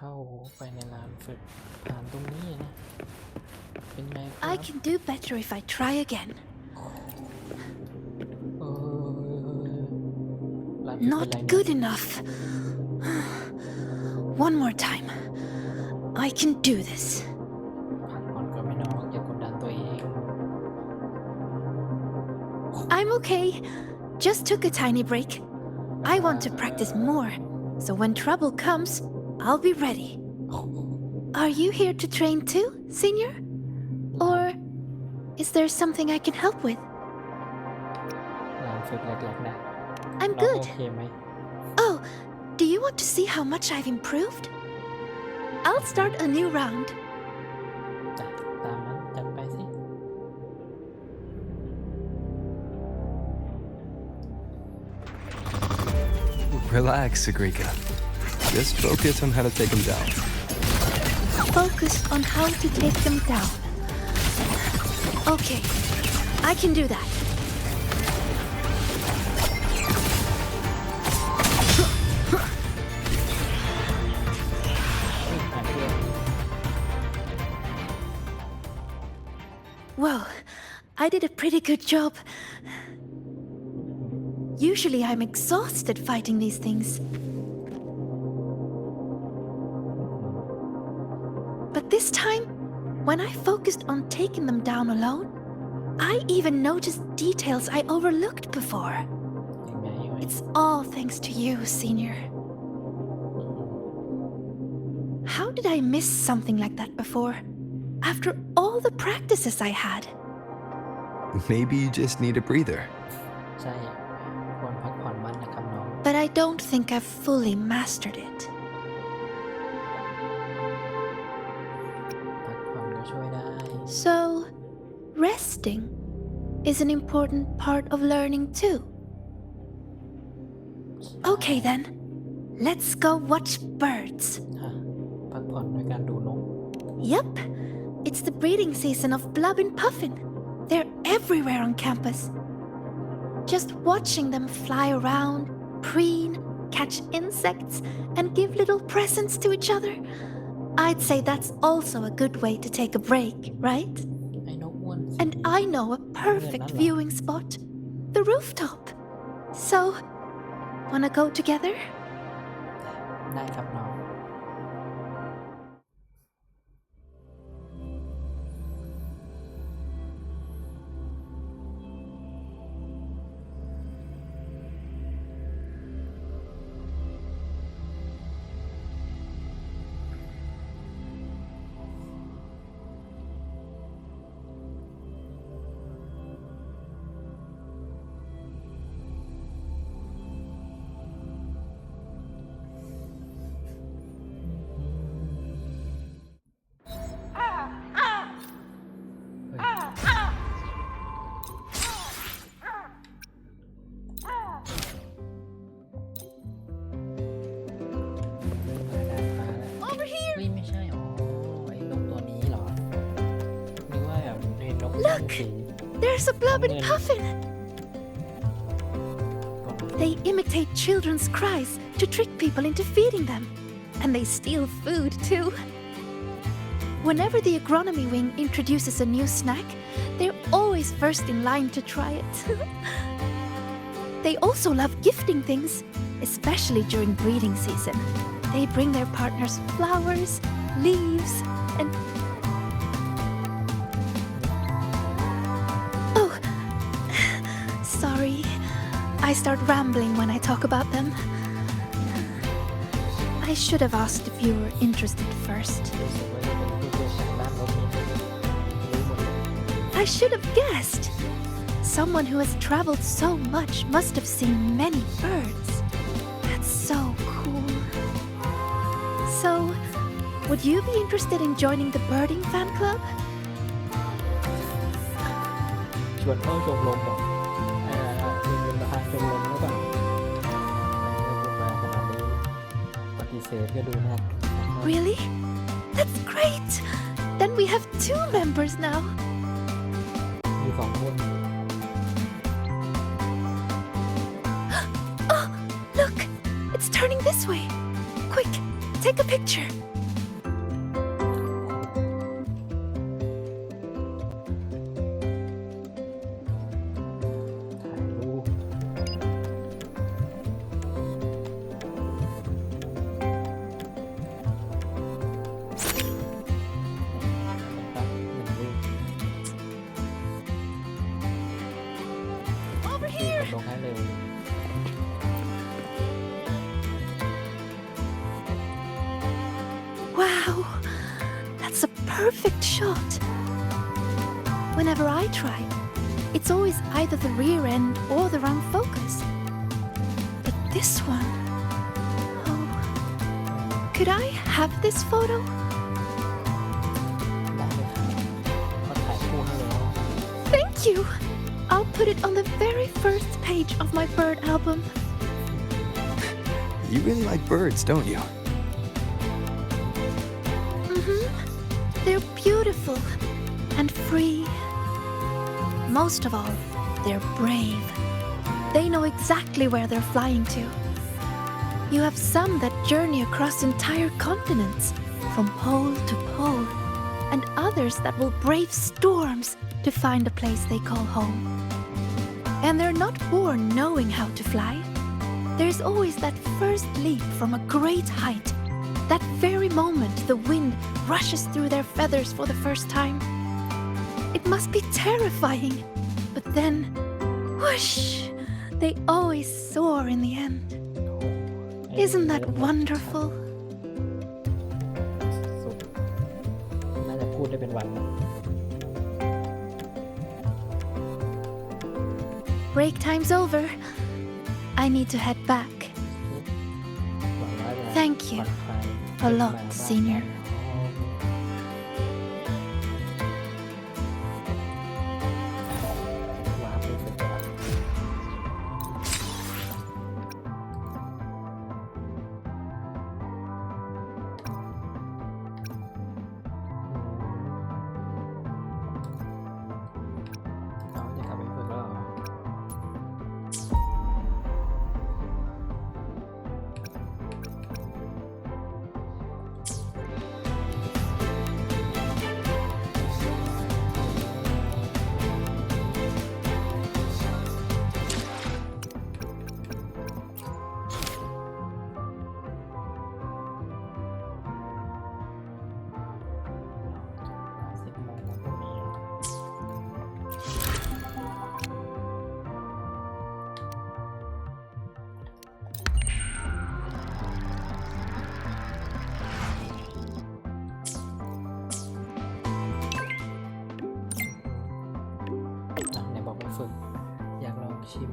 เข้าไปในลานฝึกผ่านตรงนี้นะเป็นไงครับ I can do better if I try again. ลานฝึกเป็นไร Not เนี่ย good enough. One more time. I can do this. พักผ่อนก็ไม่น้องอย่ากดดันตัวเอง I'm okay. Just took a tiny break. I want to practice more, so when trouble comes, I'll be ready. Are you here to train too, Senior? Or is there something I can help with? ลานฝึกแรกๆนะ I'm น้อง good. โอเคไหม Oh, do you want to see how much I've improved? I'll start a new round. จ้ะตามนั้นจัดไปสิ Relax, Sagrika. Just focus on how to take him down. Focus on how to take them down. Okay, I can do that. อ่านเพื่อน Well, I did a pretty good job. Usually I'm exhausted fighting these things. But this time, when I focused on taking them down alone, I even noticed details I overlooked before. ยังไงยังไง It's all thanks to you, Senior. How did I miss something like that before? After all the practices I had. Maybe you just need a breather. ใช่ควรพักผ่อนบ้างนะครับน้อง But I don't think I've fully mastered it. พักผ่อนก็ช่วยได้ So, resting is an important part of learning too. Okay then, let's go watch birds. ฮะพักผ่อนด้วยการดูนก Yep, it's the breeding season of Blub and Puffin. They're everywhere on campus. Just watching them fly around, preen, catch insects, and give little presents to each other. I'd say that's also a good way to take a break, right? ไอ้นกอ้วน And I know a perfect viewing spot, the rooftop. So, wanna go together? ได้ครับน้อง Over here! เฮ้ยไม่ใช่อ๋อไอ้นกตัวนี้เหรอนึกว่าแบบเป็นนกอ้วนสี There's a Blub and Puffin! ก่อน They imitate children's cries to trick people into feeding them. And they steal food too. Whenever the agronomy wing introduces a new snack, they're always first in line to try it. They also love gifting things, especially during breeding season. They bring their partners flowers, leaves, and... Oh, sorry. I start rambling when I talk about them. I should have asked if you were interested first. รู้สึกว่าจะเป็นผู้เชี่ยวชาญด้านนกนี่รู้หมดเลย I should have guessed. Someone who has traveled so much must have seen many birds. That's so cool. So, would you be interested in joining the birding fan club? ชวนเข้าชมรมบอกเป็นประธานชมรมหรือเปล่าพูดมาขนาดนี้ปฏิเสธก็ดูน่า Really? That's great. Then we have 2 members now. มีสองคน Oh, look! It's turning this way. Quick, take a picture. ถ่ายรูปตั้งหนึ่งรูป Over ที่ here. ลงให้เร็ว Wow, that's a perfect shot. Whenever I try, it's always either the rear end or the wrong focus. But this one, oh, could I have this photo? ได้เลยครับก็ถ่ายคู่ให้แล้ว Thank you. I'll put it on the very first page of my bird album. You really like birds, don't you? Mm-hmm. They're beautiful and free. most of all, they're brave. They know exactly where they're flying to. You have some that journey across entire continents, from pole to pole, and others that will brave storms to find a place they call home. And they're not born knowing how to fly. There's always that first leap from a great height. That very moment the wind rushes through their feathers for the first time. It must be terrifying, but then, whoosh, they always soar in the end. Isn't that wonderful? สุดน่าจะพูดได้เป็นวันนะ Break time's over. I need to head back. หวังว่าจะ Thank you ผ่อนคลาย a lot, Senior. ว้าวเป็นสุดยอด เอาจะกลับไปฝึกแล้วเหรอ10 โมงวันพรุ่งนี้ ไหนบอกว่าฝึก อยากลองชิม